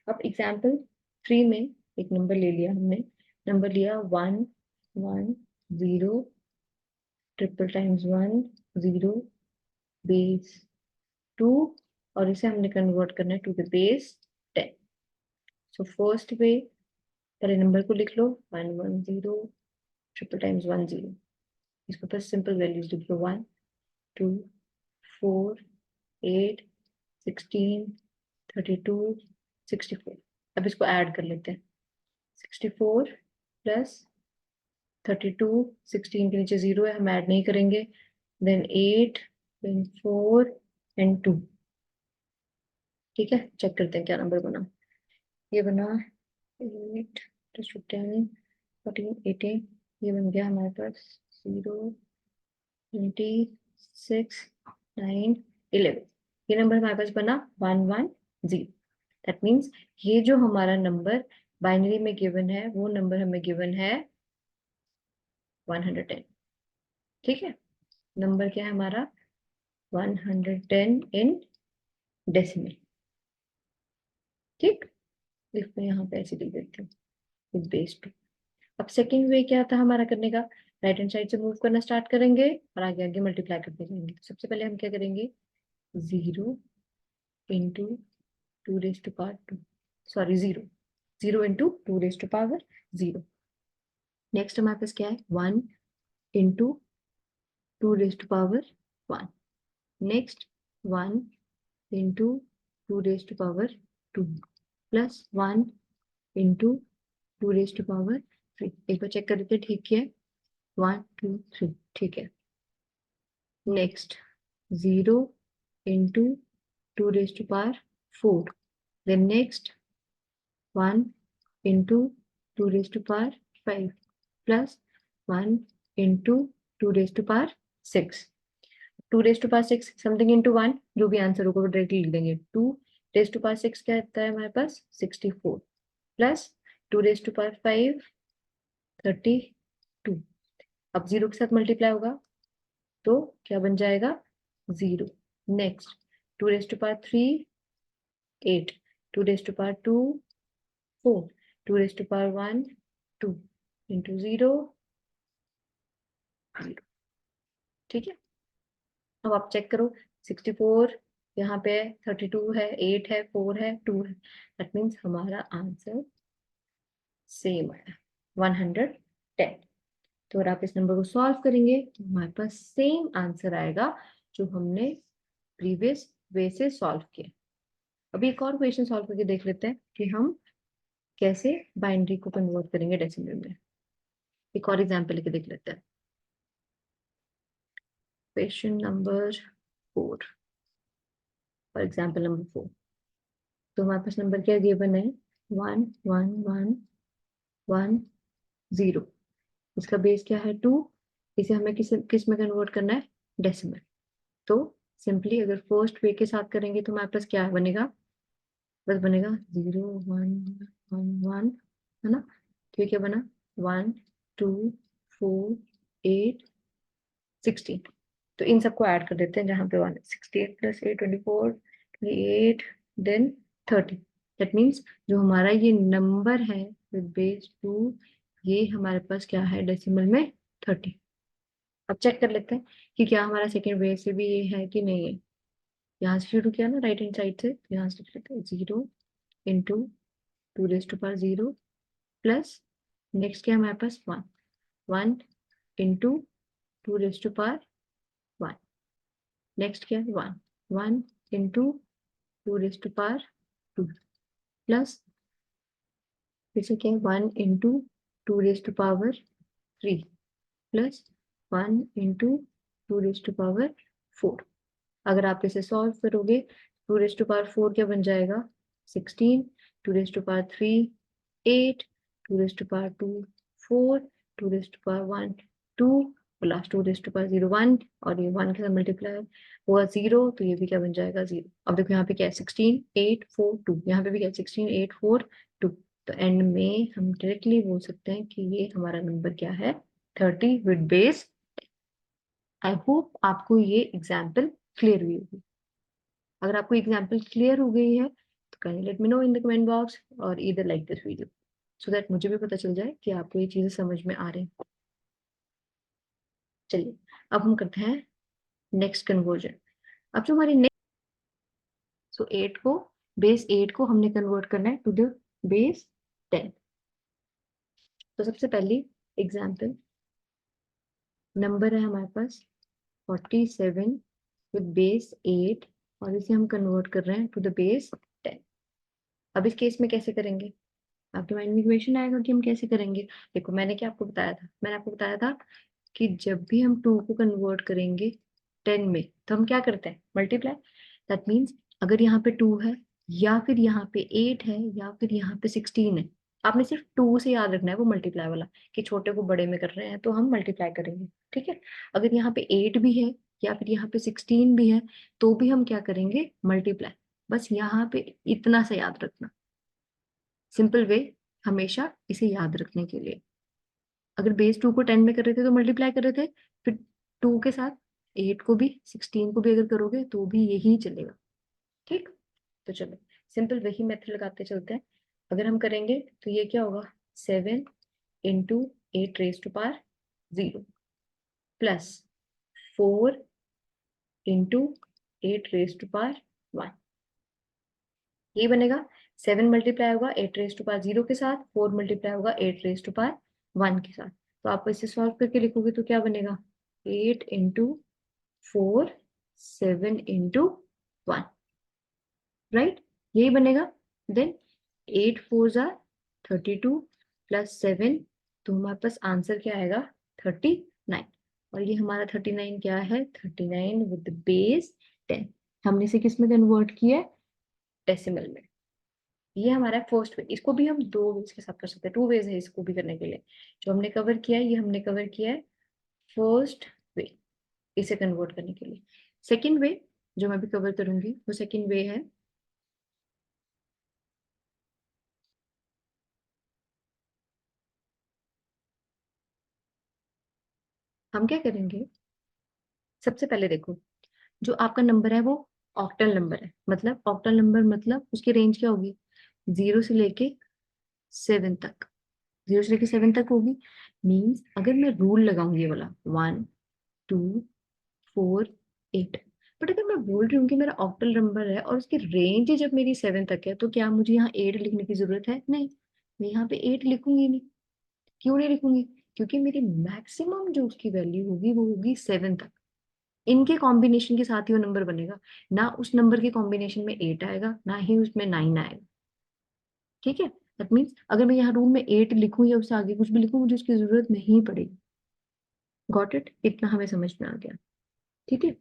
अब एग्जाम्पल 3 में एक नंबर ले लिया हमने, नंबर लिया 1 1 0 ट्रिपल टाइम्स 1 0 बेस 2 और इसे हमने कन्वर्ट करना है to the base 10। So first way, पहले नंबर को लिख लो 1 1 0 ट्रिपल टाइम्स 1 0, इसको बस सिंपल वैल्यूज लिख लो 1 2 4 8 16 32 64। अब इसको ऐड कर लेते हैं, 64 प्लस 32, 16 के नीचे 0 है, हम ऐड नहीं करेंगे, देन 8 देन 4 एंड 2। ठीक है, चेक करते हैं क्या नंबर बना, ये बना 8 + 10 14 18, ये बन गया हमारे पास 0 26 9 11। ये नंबर हमारे पास बना 110। दैट मीन्स ये जो हमारा नंबर बाइनरी में गिवन है वो नंबर हमें गिवन है 110। ठीक है, नंबर क्या है हमारा 110 इन डेसिमल। ठीक, इसको यहाँ पे ऐसे लिख देती हूँ विद बेस 2। अब सेकेंड वे क्या था हमारा करने का, राइट हैंड साइड से मूव करना स्टार्ट करेंगे और आगे आगे मल्टीप्लाई करते जाएंगे। सबसे पहले हम क्या करेंगे, 0 इंटू 2^2, सॉरी 0 इंटू 2^0। नेक्स्ट हमारे पास क्या है 1 into 2^1। Next 1 into 2^2 plus 1 into 2^3। एक बार चेक कर लेते ठीक है, 1 2 3, ठीक है। Next 0 into 2^4, then next 1 into 2^5 plus 1 into 2^6। 2^6 something into 1, जो भी आंसर होगा वो डायरेक्टली लिख देंगे। 2^6 क्या आता है हमारे पास 64 प्लस 2^5 32। अब 0 के साथ मल्टीप्लाई होगा तो क्या बन जाएगा 0। Next 2^3 8, 2^2 4, 2^1 2 into 0 0। ठीक है, अब आप चेक करो 64 यहाँ पे 32 है, 8 है, 4 है, 2 है, दैट मीन्स हमारा आंसर सेम है 110। तो अगर आप इस नंबर को सॉल्व करेंगे तो हमारे पास सेम आंसर आएगा जो हमने प्रीवियस वे से सॉल्व किया। अभी एक और क्वेश्चन सॉल्व करके देख लेते हैं कि हम कैसे बाइनरी को कन्वर्ट करेंगे डेसिमल में। एक और एग्जांपल लेके देख लेते हैं। Question number 4, for example number 4। तो हमारे पास नंबर क्या गिवन है 1 1 1 1 0। इसका बेस क्या है 2। इसे हमें किस में कन्वर्ट करना है डेसिमल। तो सिंपली अगर फर्स्ट वे के साथ करेंगे तो हमारे पास क्या बनेगा, बस बनेगा 0 1 1 1, है ना। तो ये क्या बना 1 2 4 8 16। तो इन सबको ऐड कर देते हैं, जहां पे 1 68 प्लस 8 24 28 देन 30। दैट मीन्स जो हमारा ये नंबर है विद बेस 2, ये हमारे पास क्या है डेसिमल में 30। अब चेक कर लेते हैं कि क्या हमारा सेकेंड वे से भी ये है कि नहीं है। यहाँ से शुरू किया ना राइट हैंड साइड से, यहाँ से लिख लेते हैं 0 इंटू 2^0 प्लस नेक्स्ट क्या हमारे पास 1 1 इंटू 2^1। नेक्स्ट क्या है 1 1 इंटू 2^2 प्लस फिर से क्या है 1 इंटू 2^3 प्लस 1 इंटू 2^4। अगर आप इसे सॉल्व करोगे 2^4 क्या बन जाएगा 16, 2^3 8, 2^2 4, 2^1 2 और लास्ट 2^0 1, और ये 1 के साथ मल्टीप्लाई हुआ 0, तो ये भी क्या बन जाएगा 0। अब देखो यहाँ पे क्या है 16 8 4 2, यहाँ पे भी क्या है 16 8 4 2। तो एंड में हम डायरेक्टली बोल सकते हैं कि ये हमारा नंबर क्या है 30 विद बेस। आई होप आपको ये एग्जाम्पल क्लियर हुई होगी। अगर आपको एग्जाम्पल क्लियर हो गई है तो can let me know in the comment box और either like this video, so that मुझे भी पता चल जाए कि आपको ये चीजें समझ में आ रही हैं। चलिए अब हम करते हैं नेक्स्ट कन्वर्जन। अब जो हमारी नेक्स्ट, सो 8 को बेस 8 को हमने कन्वर्ट करना है टू द बेस 10। तो सबसे पहली एग्जाम्पल नंबर है हमारे पास 47 विद बेस 8 और इसे हम कन्वर्ट कर रहे हैं टू द बेस 10। अब इस केस में कैसे करेंगे, आपके माइंड में क्वेश्चन आएगा कि हम कैसे करेंगे। देखो मैंने क्या आपको बताया था, मैंने आपको बताया था कि जब भी हम 2 को कन्वर्ट करेंगे 10 में तो हम क्या करते हैं मल्टीप्लाई। दैट मीन्स अगर यहाँ पे 2 है या फिर यहाँ पे 8 है या फिर यहाँ पे 16 है, आपने सिर्फ 2 से याद रखना है वो मल्टीप्लाई वाला, कि छोटे को बड़े में कर रहे हैं तो हम मल्टीप्लाई करेंगे। ठीक है, अगर यहाँ पे 8 भी है या फिर यहाँ पे 16 भी है तो भी हम क्या करेंगे मल्टीप्लाई। बस यहाँ पे इतना सा याद रखना, सिंपल वे हमेशा इसे याद रखने के लिए। अगर बेस 2 को 10 में कर रहे थे तो मल्टीप्लाई कर रहे थे, फिर 2 के साथ 8 को भी 16 को भी अगर करोगे तो भी यही चलेगा। ठीक, तो चलो सिंपल वही मेथड लगाते चलते हैं। अगर हम करेंगे तो ये क्या होगा, 7 into 8 raise to power 0 plus 4 into 8 raise to power 1, ये बनेगा। 7 मल्टीप्लाई होगा 8 रेज टू पावर 0 के साथ, 4 मल्टीप्लाई होगा 8 रेज टू पावर 1 के साथ। तो आप इसे सॉल्व करके लिखोगे तो क्या बनेगा, 8 इंटू 4 7 इंटू 1, राइट, यही बनेगा। देन 8 4 जार 32 प्लस 7, तो हमारे पास आंसर क्या आएगा, 39। और ये हमारा 39 क्या है, 39 विद बेस 10। हमने इसे किस में कन्वर्ट किया है, डेसिमल में। ये हमारा फर्स्ट वे। इसको भी हम दो वेज के साथ कर सकते हैं, टू वेज है इसको भी करने के लिए। जो हमने कवर किया है, ये हमने कवर किया है फर्स्ट वे, इसे कन्वर्ट करने के लिए। सेकंड वे जो मैं भी कवर करूंगी वो सेकंड वे है, हम क्या करेंगे, सबसे पहले देखो, जो आपका नंबर है वो ऑक्टल नंबर है। मतलब ऑक्टल नंबर मतलब उसकी रेंज क्या होगी, 0 से लेके 7 तक, 0 से लेके 7 तक होगी। मीन्स अगर मैं रूल लगाऊंगी ये वाला 1 2 4 8, बट अगर मैं बोल रही हूँ कि मेरा ऑक्टल नंबर है और उसकी रेंज ही जब मेरी 7 तक है, तो क्या मुझे यहाँ 8 लिखने की जरूरत है, नहीं। मैं यहाँ पे 8 लिखूंगी नहीं। क्यों नहीं लिखूंगी, क्योंकि मेरी मैक्सिमम जो उसकी वैल्यू होगी वो होगी 7 तक। इनके कॉम्बिनेशन के साथ ही वो नंबर बनेगा, ना उस नंबर के कॉम्बिनेशन में 8 आएगा ना ही उसमें 9 आएगा। ठीक है, दैट मीन्स अगर मैं यहाँ रूम में 8 लिखूं या उससे आगे कुछ भी लिखूं, मुझे उसकी जरूरत नहीं पड़ेगी। गॉट इट, इतना हमें समझ में आ गया। ठीक है,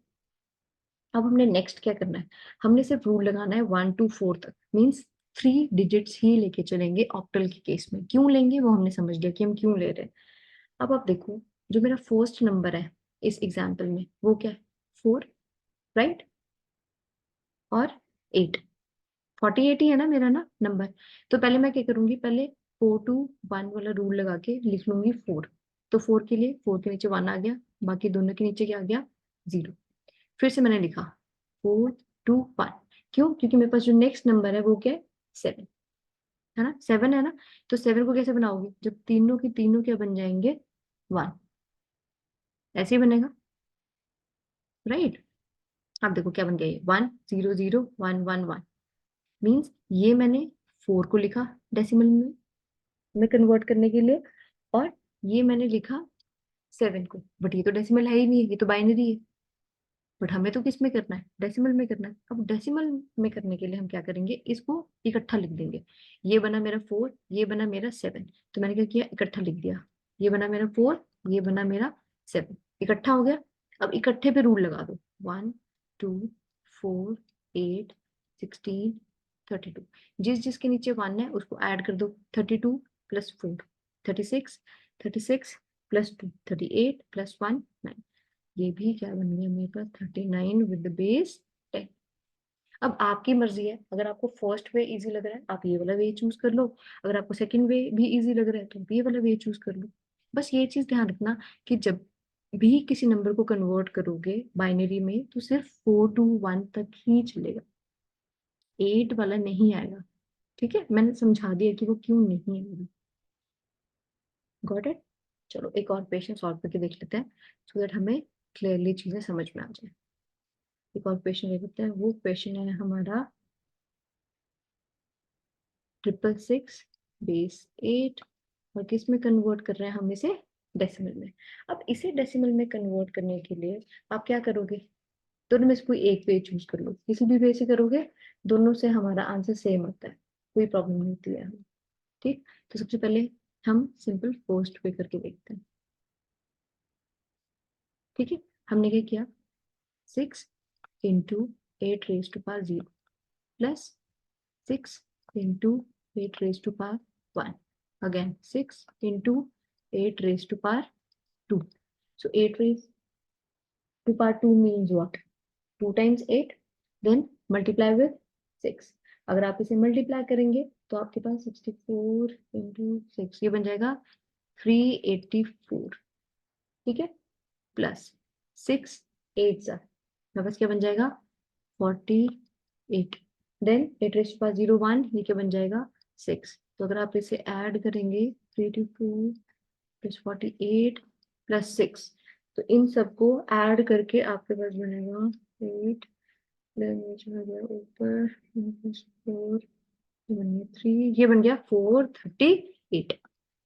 अब हमने नेक्स्ट क्या करना है, हमने सिर्फ रूल लगाना है 1 to 4 तक। मीन्स 3 डिजिट्स ही लेके चलेंगे ऑक्टल के केस में। क्यों लेंगे वो हमने समझ लिया कि हम क्यों ले रहे हैं। अब आप देखो, जो मेरा फर्स्ट नंबर है इस एग्जाम्पल में वो क्या है, 4, राइट, और 8, 48 ही है ना मेरा ना नंबर। तो पहले मैं क्या करूंगी, पहले 4 to 1 वाला रूल लगा के लिख लूंगी 4। तो 4 के लिए 4 के नीचे 1 आ गया, बाकी दोनों के नीचे क्या आ गया, 0। फिर से मैंने लिखा 4 2 1। क्यों, क्योंकि मेरे पास जो नेक्स्ट नंबर है वो क्या है, 7 है ना, 7 है ना। तो 7 को कैसे बनाओगे, जब तीनों की तीनों क्या बन जाएंगे, 1, ऐसे ही बनेगा, राइट। अब देखो क्या बन गया, ये 1 0 0 1 1 1। मीन्स ये मैंने 4 को लिखा डेसिमल में कन्वर्ट करने के लिए, और ये मैंने लिखा 7 को। बट ये तो डेसिमल है ही नहीं है, ये तो बाइनरी है। बट हमें तो किस में करना है, डेसिमल में करना है। अब डेसिमल में करने के लिए हम क्या करेंगे, इसको इकट्ठा लिख देंगे। ये बना मेरा 4, ये बना मेरा 7, तो मैंने क्या किया, इकट्ठा लिख दिया। ये बना मेरा 4, ये बना मेरा 7, इकट्ठा हो गया। अब इकट्ठे पे रूल लगा दो, 1 2 4 8 16 32। जिस जिसके नीचे 1 है उसको ऐड कर दो, 32 प्लस 4 36, 36 प्लस 2 38 प्लस 1 9। ये भी क्या बन गया मेरे पास, 39 विद बेस 10। अब आपकी मर्जी है, अगर आपको फर्स्ट वे इजी लग रहा है आप ये वाला वे चूज कर लो, अगर आपको सेकंड वे भी इजी लग रहा है तो आप ये वाला वे चूज कर लो। बस ये चीज ध्यान रखना कि जब भी किसी नंबर को कन्वर्ट करोगे बाइनरी में तो सिर्फ 4 to 1 तक ही चलेगा, 8 वाला नहीं आएगा। ठीक है, मैंने समझा दिया कि वो क्यों नहीं आएगा। Got it. चलो एक और क्वेश्चन सॉल्व करके देख लेते हैं, सो दैट हमें क्लियरली चीजें समझ में आ जाए। एक और क्वेश्चन ले लेते हैं, वो क्वेश्चन है हमारा 666 बेस 8, और किस में कन्वर्ट कर रहे हैं हम इसे, डेसिमल में। अब इसे डेसिमल में कन्वर्ट करने के लिए आप क्या करोगे, दोनों में से कोई एक वे चूज कर लो, किसी भी वे से करोगे दोनों से हमारा आंसर सेम आता है, कोई प्रॉब्लम नहीं होती है हमें। ठीक, तो सबसे पहले हम सिंपल फर्स्ट वे करके देखते हैं। ठीक है, हमने क्या किया, 6 into 8 raise to power 0 plus 6 into 8 raised to power 1. Again, 6 into 8 raised to power 2. So 8 raised to power 2 means what? 2 times 8, then multiply with 6. अगर आप इसे मल्टीप्लाई करेंगे तो आपके पास 64 into 6 ये बन जाएगा 384, ठीक है, प्लस 6 8 सा मेरे पास क्या बन जाएगा 48, देन 8^1 ये क्या बन जाएगा 6। तो अगर आप इसे ऐड करेंगे 384 प्लस 48 प्लस 6, तो इन सबको ऐड करके आपके पास बनेगा 8, देन ऊपर 4 3, ये बन गया 438।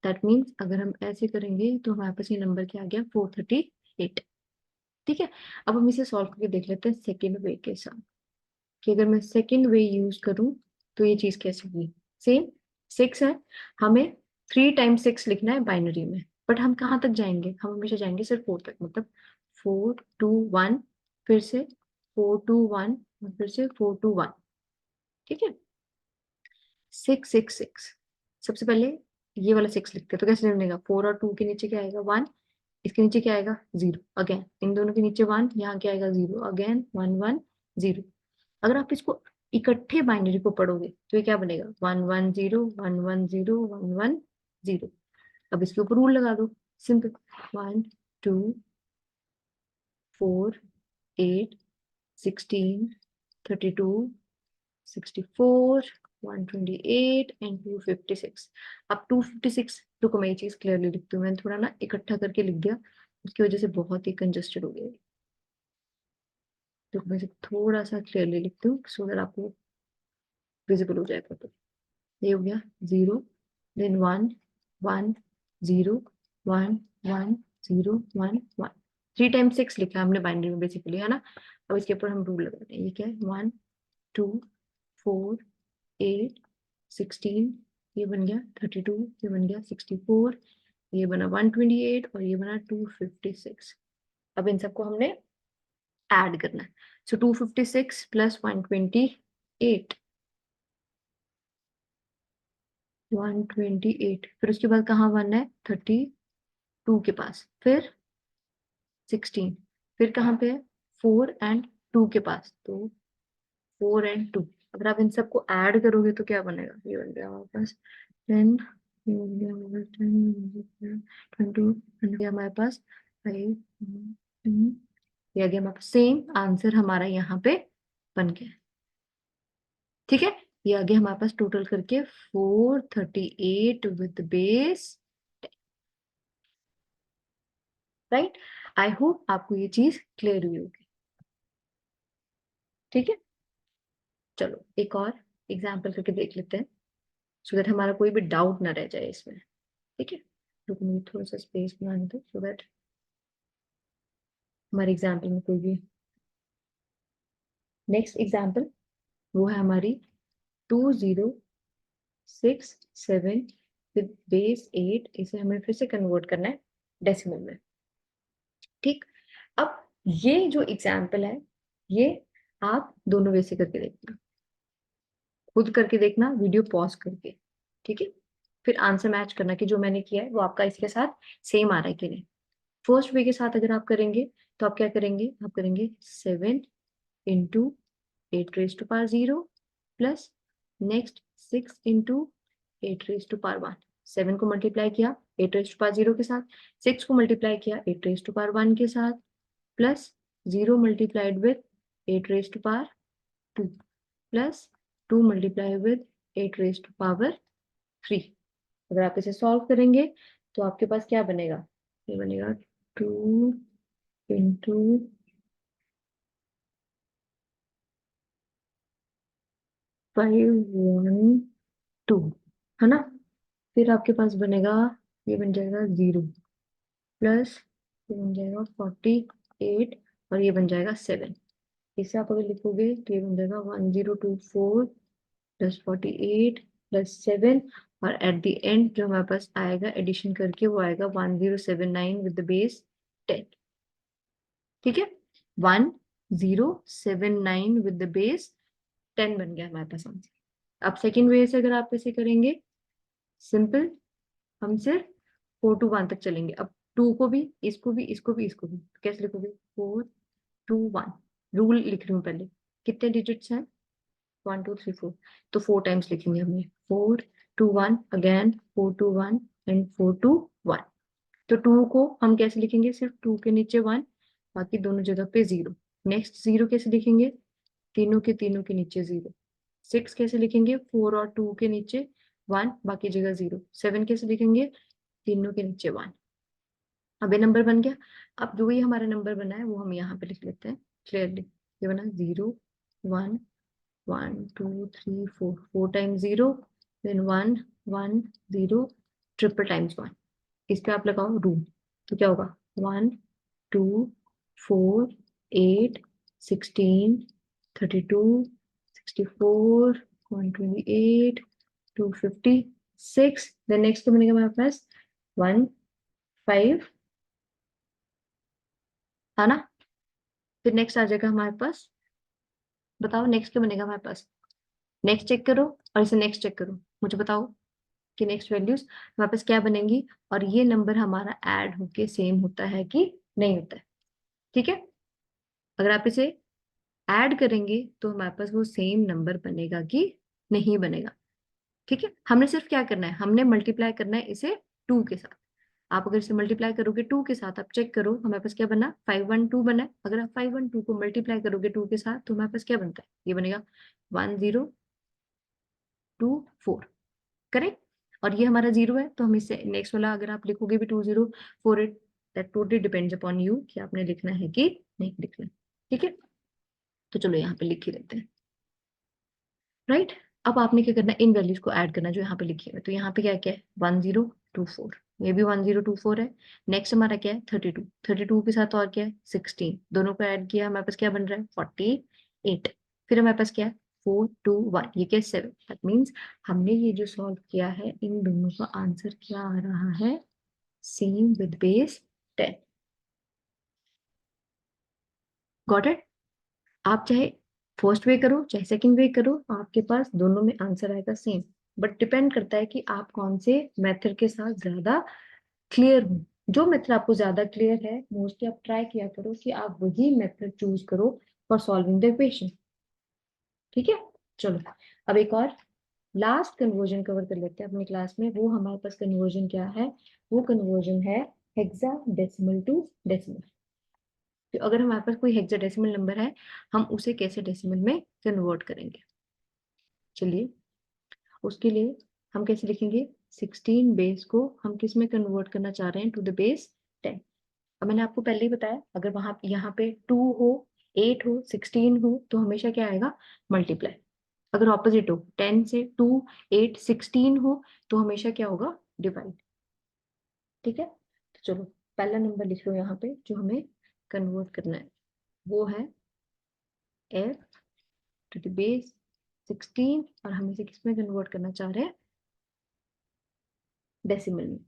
दैट मीन्स अगर हम ऐसे करेंगे तो हमारे पास ये नंबर क्या आ गया 438, ठीक है। अब हम इसे सॉल्व करके देख लेते हैं सेकेंड वे के साथ, कि अगर मैं सेकेंड वे यूज करूं तो ये चीज कैसे होगी। सेम 6 है, हमें 3 टाइम्स 6 लिखना है बाइनरी में, बट हम कहाँ तक जाएंगे, हम हमेशा जाएंगे सिर्फ 4 तक, मतलब 4 2 1, फिर से 4 2 1, फिर से 4 2 1, ठीक है। 6 6 6, सबसे पहले ये वाला 6 लिखते हैं, तो कैसे बनेगा 4 और 2 के नीचे क्या आएगा 1, इसके नीचे क्या आएगा 0, अगेन इन दोनों के नीचे 1, यहाँ क्या आएगा 0, अगेन 1 1 0। अगर आप इसको इकट्ठे बाइनरी को पढ़ोगे तो ये क्या बनेगा 1 1 0 1 1 0 1 1 0। अब इसके ऊपर रूल लगा दो, सिंपल, 1 2 4 8 16 32 64 128 एंड 256। अब 256, रुको मैं ये चीज क्लियरली लिखती हूँ, मैंने थोड़ा ना इकट्ठा करके लिख दिया, उसकी वजह से बहुत ही कंजस्टेड हो गया। तो मैं इसे थोड़ा सा क्लियरली लिखती हूँ सो दैट आपको विजिबल हो जाएगा। तो ये हो गया 0, देन 1 1 0 1 1 0 1 1, 3 टाइम्स 6 लिखा है हमने बाइनरी में बेसिकली, है ना। अब इसके ऊपर हम रूल लगाते हैं, ये क्या है 1 2 4 8 16, ये बन गया 32, ये बन गया 64, ये बना 128 और ये बना 256। अब इन सबको हमने ऐड करना है, सो 256 प्लस 128, 128, फिर उसके बाद कहाँ 1 है 32 के पास, फिर 16, फिर कहाँ पे है 4 एंड 2 के पास, तो 4 एंड 2। अगर आप इन सबको ऐड करोगे तो क्या बनेगा, ये बन गया हमारे पास 10, ये बन गया हमारे पास 10 20, हमारे पास 5 ये आ गया हमारे पास, सेम आंसर हमारा यहाँ पे बन गया, ठीक है। ये आ गया हमारे पास टोटल करके 438 with base, right. I hope आपको ये चीज क्लियर हुई होगी, ठीक है। चलो एक और एग्जाम्पल करके देख लेते हैं सो दैट हमारा कोई भी डाउट ना रह जाए इसमें, ठीक है। रुको मुझे थोड़ा सा स्पेस बनाने दो सो दैट हमारे एग्जाम्पल में कोई भी, नेक्स्ट एग्जाम्पल वो है हमारी 2067 विद बेस 8, इसे हमें फिर से कन्वर्ट करना है डेसिमल में, ठीक। अब ये जो एग्जाम्पल है ये आप दोनों वे से करके देखना, खुद करके देखना वीडियो पॉज करके, ठीक है। फिर आंसर मैच करना कि जो मैंने किया है वो आपका इसके साथ सेम आ रहा है कि नहीं। फर्स्ट वे के साथ अगर आप करेंगे तो आप क्या करेंगे, आप करेंगे 7 इंटू 8^0 प्लस नेक्स्ट 6 इंटू 8^1, 7 को मल्टीप्लाई किया 8^0 के साथ, 6 को मल्टीप्लाई किया 8^1 के साथ, plus 0 multiplied with 8^2 plus 2 multiply with 8^3। अगर आप इसे सॉल्व करेंगे तो आपके पास क्या बनेगा, ये बनेगा 2 इंटू 512, है ना। फिर आपके पास बनेगा, ये बन जाएगा 0 प्लस ये बन जाएगा 48 और ये बन जाएगा 7। इसे आप अगर लिखोगे तो ये बन जाएगा 1024 प्लस 48 प्लस 7, और एट द एंड जो हमारे पास आएगा एडिशन करके वो आएगा 1079 विद द बेस 10, ठीक है। 1079 विद द बेस 10 बन गया हमारे पास आंसर। अब सेकेंड वे से अगर आप इसे करेंगे सिंपल, हम सिर्फ 4 to 1 तक चलेंगे। अब 2 को भी, इसको भी, इसको भी, इसको भी, तो कैसे लिखोगे 4 2 1, रूल लिख रही हूँ पहले, कितने डिजिट्स हैं 1 2 3 4, तो 4 टाइम्स लिखेंगे हमने 4 2 1, अगेन 4 2 1, एंड 4 2 1। तो 2 को हम कैसे लिखेंगे, सिर्फ 2 के नीचे 1, बाकी दोनों जगह पे 0। नेक्स्ट 0 कैसे लिखेंगे, तीनों के नीचे 0। 6 कैसे लिखेंगे, 4 और 2 के नीचे 1, बाकी जगह 0। 7 कैसे लिखेंगे, तीनों के नीचे 1। अब ये नंबर बन गया। अब जो ये हमारा नंबर बना है वो हम यहाँ पे लिख लेते हैं क्लियरली। ये बना 0 1 1 2 3 4, 4 टाइम्स 0, देन 1 1 0, ट्रिपल टाइम्स 1। इस पे आप लगाओ रूल, तो क्या होगा, 1 2 4 8 16 32 64 128 256। देन नेक्स्ट तो बनेगा हमारे पास 1 5, है ना। फिर नेक्स्ट आ जाएगा हमारे पास, बताओ नेक्स्ट क्या बनेगा हमारे पास। नेक्स्ट चेक करो और इसे नेक्स्ट चेक करो, मुझे बताओ कि नेक्स्ट वैल्यूज हमारे पास क्या बनेंगी, और ये नंबर हमारा ऐड होके सेम होता है कि नहीं होता है। ठीक है, अगर आप इसे ऐड करेंगे तो हमारे पास वो सेम नंबर बनेगा कि नहीं बनेगा। ठीक है, हमने सिर्फ क्या करना है, हमने मल्टीप्लाई करना है इसे 2 के साथ। आप अगर इसे मल्टीप्लाई करोगे 2 के साथ, आप चेक करो हमारे पास क्या बना, 512 बना है। अगर आप 512 को मल्टीप्लाई करोगे 2 के साथ तो हमारे पास क्या बनता है, ये बनेगा 1024। करेक्ट, और ये हमारा 0 है तो हम इससे नेक्स्ट वाला अगर आप लिखोगे भी 2048, that totally depends upon you कि आपने लिखना है कि नहीं लिखना। ठीक है, तो चलो यहाँ पे लिख ही लेते हैं। राइट, अब आपने क्या करना है, इन वैल्यूज को ऐड करना जो यहाँ पे लिखी हुई है। तो यहाँ पे क्या क्या है, 1024, ये भी 1024 है। नेक्स्ट हमारा क्या है, 32, 32 के साथ और क्या है, 16, दोनों को ऐड किया हमारे पास क्या बन रहा है, 48। फिर हमारे पास क्या है, 421, ये क्या है, 7। दैट मीन्स हमने ये जो सॉल्व किया है इन दोनों का आंसर क्या आ रहा है, same with base 10। Got it. आप चाहे फर्स्ट वे करो चाहे सेकंड वे करो, आपके पास दोनों में आंसर आएगा सेम। बट डिपेंड करता है कि आप कौन से मेथड के साथ ज्यादा क्लियर हो। जो मेथड आपको ज्यादा क्लियर है मोस्टली आप ट्राई किया करो कि आप वही मेथड चूज करो फॉर सॉल्विंग द इक्वेशन। ठीक है, चलो अब एक और लास्ट कन्वर्जन कवर कर लेते हैं अपनी क्लास में। वो हमारे पास कन्वर्जन क्या है, वो कन्वर्जन है हेक्साडेसिमल टू डेसिमल। तो अगर हमारे पास कोई हेक्साडेसिमल नंबर है, हम उसे कैसे डेसिमल में कन्वर्ट करेंगे। चलिए, उसके लिए हम कैसे लिखेंगे, 16 बेस को हम किस में कन्वर्ट करना चाह रहे हैं, टू द बेस 10। अब मैंने आपको पहले ही बताया, अगर वहां यहाँ पे 2 हो 8 हो 16 हो तो हमेशा क्या आएगा, मल्टीप्लाई। अगर ऑपोजिट हो 10 से 2 8 16 हो तो हमेशा क्या होगा, डिवाइड। ठीक है, तो चलो पहला नंबर लिख लो यहाँ पे जो हमें कन्वर्ट करना है, वो है f टू द बेस 16, और हम इसे किस में कन्वर्ट करना चाह रहे हैं, डेसिमल में।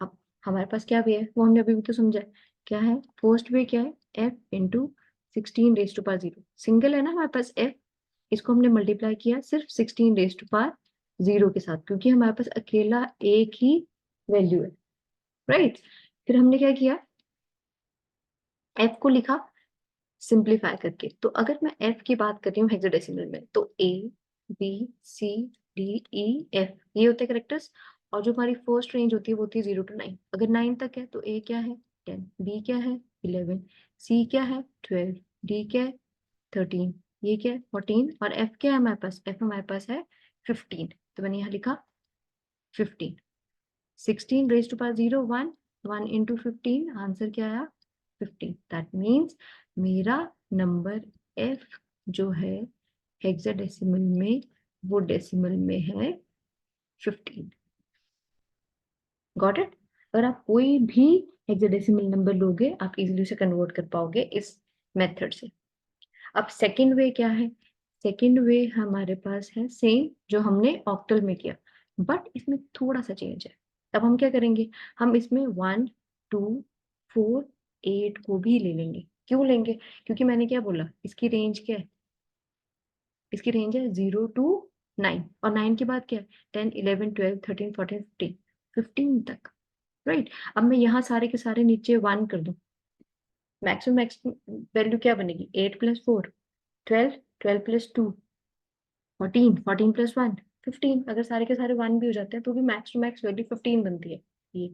अब हमारे पास क्या भी है वो हमने अभी भी तो समझा है। क्या है, फर्स्ट वे क्या है, f into 16 raise to power 0। Single है ना हमारे पास f, इसको हमने मल्टीप्लाई किया सिर्फ 16 रेज टू पावर 0 के साथ, क्योंकि हमारे पास अकेला एक ही वैल्यू है। राइट, फिर हमने क्या किया, f को लिखा सिंप्लीफाई करके। तो अगर मैं f की बात कर रही हूँ हेक्साडेसिमल में, तो a b c d e f ये होते हैं करेक्टर्स, और जो हमारी फर्स्ट रेंज होती है वो होती है 0 to 9। अगर 9 तक है तो a क्या है 10, b क्या है 11, c क्या है 12, d क्या है 13, ये क्या है 14, और f क्या है हमारे पास, f हमारे पास है 15। तो मैंने यहाँ लिखा 15। 16 raise to power 0 1, 1 into 15, answer क्या आया 15। दैट मीन्स मेरा नंबर f जो है हेक्साडेसिमल में, वो डेसिमल में है 15। Got it. अगर आप कोई भी हेक्साडेसिमल नंबर लोगे आप इजीली उसे कन्वर्ट कर पाओगे इस मेथड से। अब सेकंड वे क्या है, सेकंड वे हमारे पास है सेम जो हमने ऑक्टल में किया, बट इसमें थोड़ा सा चेंज है। तब हम क्या करेंगे, हम इसमें 1 2 4 8 को भी ले लेंगे। क्यों लेंगे, क्योंकि मैंने क्या बोला, इसकी रेंज क्या है, इसकी रेंज है 0 to 9, और 9 के बाद क्या है 10 11 12 13 14 15, 15 तक। राइट, अब मैं यहाँ सारे के सारे नीचे 1 कर दूं, मैक्सिमम मैक्सिमम वैल्यू क्या बनेगी, 8 + 4 12, 12 + 2 14, 14 + 1 15। अगर सारे के सारे 1 भी हो जाते हैं तो भी मैक्स टू मैक्स वैल्यू 15 बनती है। ये,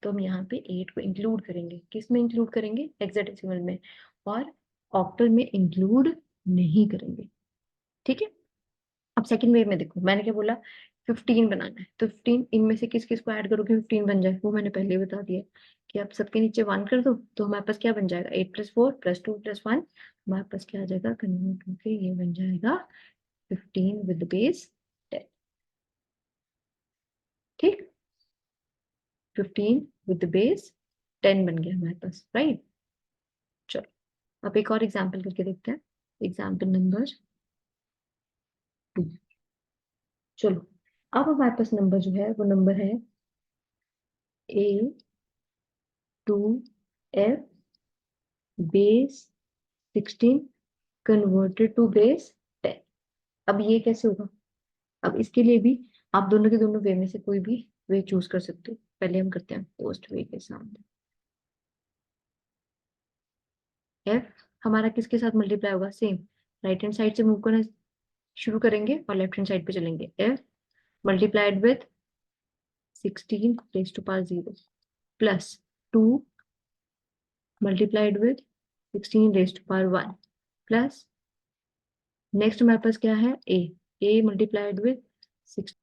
तो हम यहाँ पे 8 को इंक्लूड करेंगे। किस में इंक्लूड करेंगे? हेक्साडेसिमल में, और ऑक्टल में इंक्लूड नहीं करेंगे। ठीक है। अब सेकंड वे में देखो, मैंने क्या बोला, 15 बनाना है, तो 15 इनमें से किस किस को ऐड करोगे 15 बन जाए, वो मैंने पहले ही बता दिया कि आप सबके नीचे 1 कर दो, तो हमारे पास क्या बन जाएगा, 8 + 4 + 2 + 1, हमारे पास क्या आ जाएगा, कन्वर्ट होके ये बन जाएगा 15 विद बेस 10। ठीक, 15 विद बेस 10 बन गया हमारे पास, राइट। चलो अब एक और एग्जाम्पल करके देखते हैं, एग्जाम्पल नंबर 2। चलो अब हमारे पास नंबर जो है वो नंबर है A2F base 16 converted to base 10। अब ये कैसे होगा? अब इसके लिए भी आप दोनों के दोनों वे में से कोई भी वे चूज कर सकते हो। पहले हम करते हैं फर्स्ट वे के साथ। एफ हमारा किसके साथ मल्टीप्लाई होगा? सेम, राइट हैंड साइड से मूव करना शुरू करेंगे और लेफ्ट हैंड साइड पे चलेंगे। F multiplied with 16 raise to power 0 plus 2 multiplied with 16 raise to power 1 plus next हमारे पास क्या है, ए मल्टीप्लाइड विथ 6।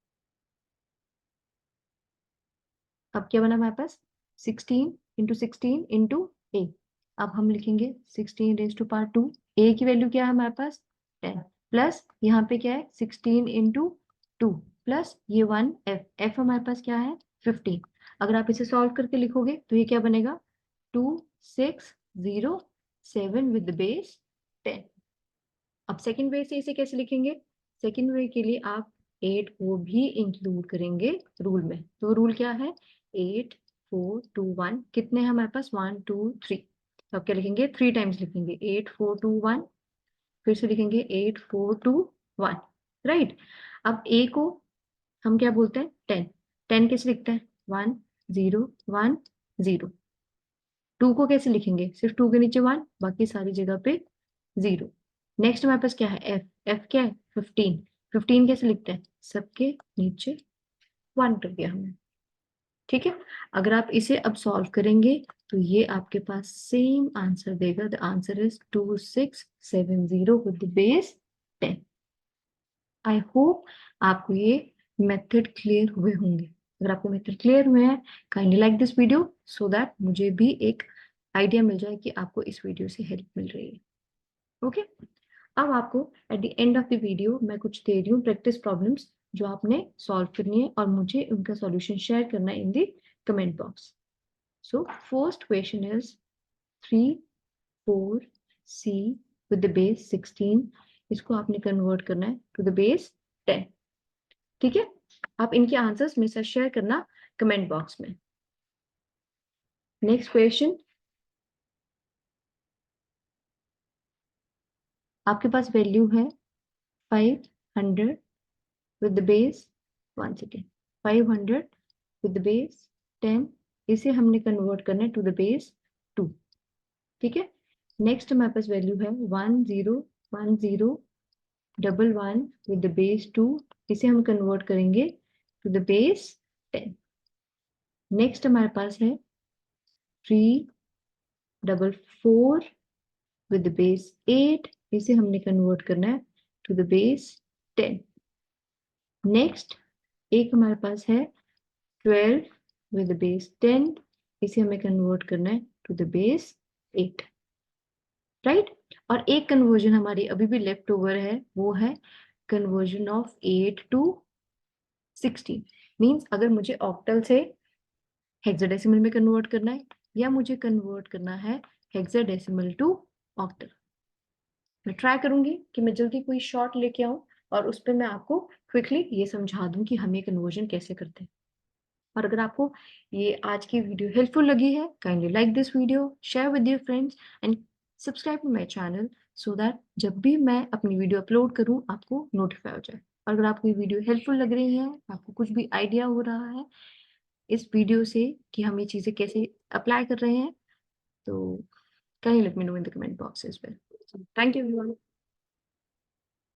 अब क्या बना हमारे पास, 16 इंटू 16 इंटू ए। अब हम लिखेंगे 16 रेज़ टू पावर 2, ए की वैल्यू क्या है हमारे पास 10, प्लस यहाँ पे क्या है 16 इंटू 2 प्लस ये 1 एफ हमारे पास क्या है 15। अगर आप इसे सॉल्व करके लिखोगे तो ये क्या बनेगा 2607 विद बेस 10। अब सेकंड वे से इसे कैसे लिखेंगे? सेकंड वे के लिए आप 8 को भी इंक्लूड करेंगे रूल में। तो रूल क्या है, 8 4 2 1, कितने हैं हमारे पास 1 2 3, तो अब क्या लिखेंगे 3 टाइम्स लिखेंगे 8 4 2 1, फिर से लिखेंगे 8 4 2 1, राइट। अब ए को हम क्या बोलते हैं 10, 10 कैसे लिखते हैं 1 0 1 0। 2 को कैसे लिखेंगे, सिर्फ 2 के नीचे 1, बाकी सारी जगह पे 0। नेक्स्ट हमारे पास क्या है एफ क्या है 15, 15 कैसे लिखते हैं, सबके नीचे 1 कर दिया हमने। ठीक है। अगर आप इसे अब सॉल्व करेंगे तो ये आपके पास सेम आंसर देगा, the answer is 2670 with base 10। I hope आपको ये मेथड क्लियर हुए होंगे। अगर आपको मेथड क्लियर हुए हैं, kindly like this video so that मुझे भी एक आइडिया मिल जाए कि आपको इस वीडियो से हेल्प मिल रही है। ओके, अब आपको at the end of the video मैं कुछ दे रही हूँ प्रैक्टिस प्रॉब्लम्स जो आपने सॉल्व करनी है और मुझे उनका सॉल्यूशन शेयर करना है इन the comment box. So first question is 3 4 C with the base 16, इसको आपने कन्वर्ट करना है टू द बेस 10। ठीक है, आप इनके आंसर्स मेरे साथ शेयर करना कमेंट बॉक्स में। नेक्स्ट क्वेश्चन, आपके पास वैल्यू है 500 with the base 1 second, 500 with the base 10, इसे हमने कन्वर्ट करना है टू द बेस 2। ठीक है, नेक्स्ट हमारे पास वैल्यू है 1010 डबल 1 विद द बेस 2, इसे हम कन्वर्ट करेंगे टू द बेस 10। नेक्स्ट हमारे पास है 344 विद द बेस 8, इसे हमने कन्वर्ट करना है टू द बेस 10। नेक्स्ट एक हमारे पास है 12 विद द बेस 10, इसे हमें कन्वर्ट करना है टू द बेस 8, राइट। और एक कन्वर्जन हमारी अभी भी लेफ्ट ओवर है, वो है कन्वर्जन ऑफ 8 टू 16। मीन्स अगर ऑक्टल ऑक्टल से हेक्साडेसिमल में कन्वर्ट करना है या मुझे कन्वर्ट करना है हेक्साडेसिमल टू ऑक्टल, मैं ट्राई करूंगी कि मैं जल्दी कोई शॉर्ट लेके आऊं और उस पर मैं आपको क्विकली ये समझा दूं कि हम ये कन्वर्जन कैसे करते हैं। और अगर आपको ये आज की वीडियो हेल्पफुल लगी है, kindly like this video, share with your friends and subscribe to my channel so that जब भी मैं अपनी वीडियो अपलोड करूं आपको नोटिफाई हो जाए। और अगर आपको ये वीडियो हेल्पफुल लग रही है, आपको कुछ भी आइडिया हो रहा है इस वीडियो से कि हम ये चीजें कैसे अप्लाई कर रहे हैं, तो kindly let me know in the comment box as well. So thank you everyone.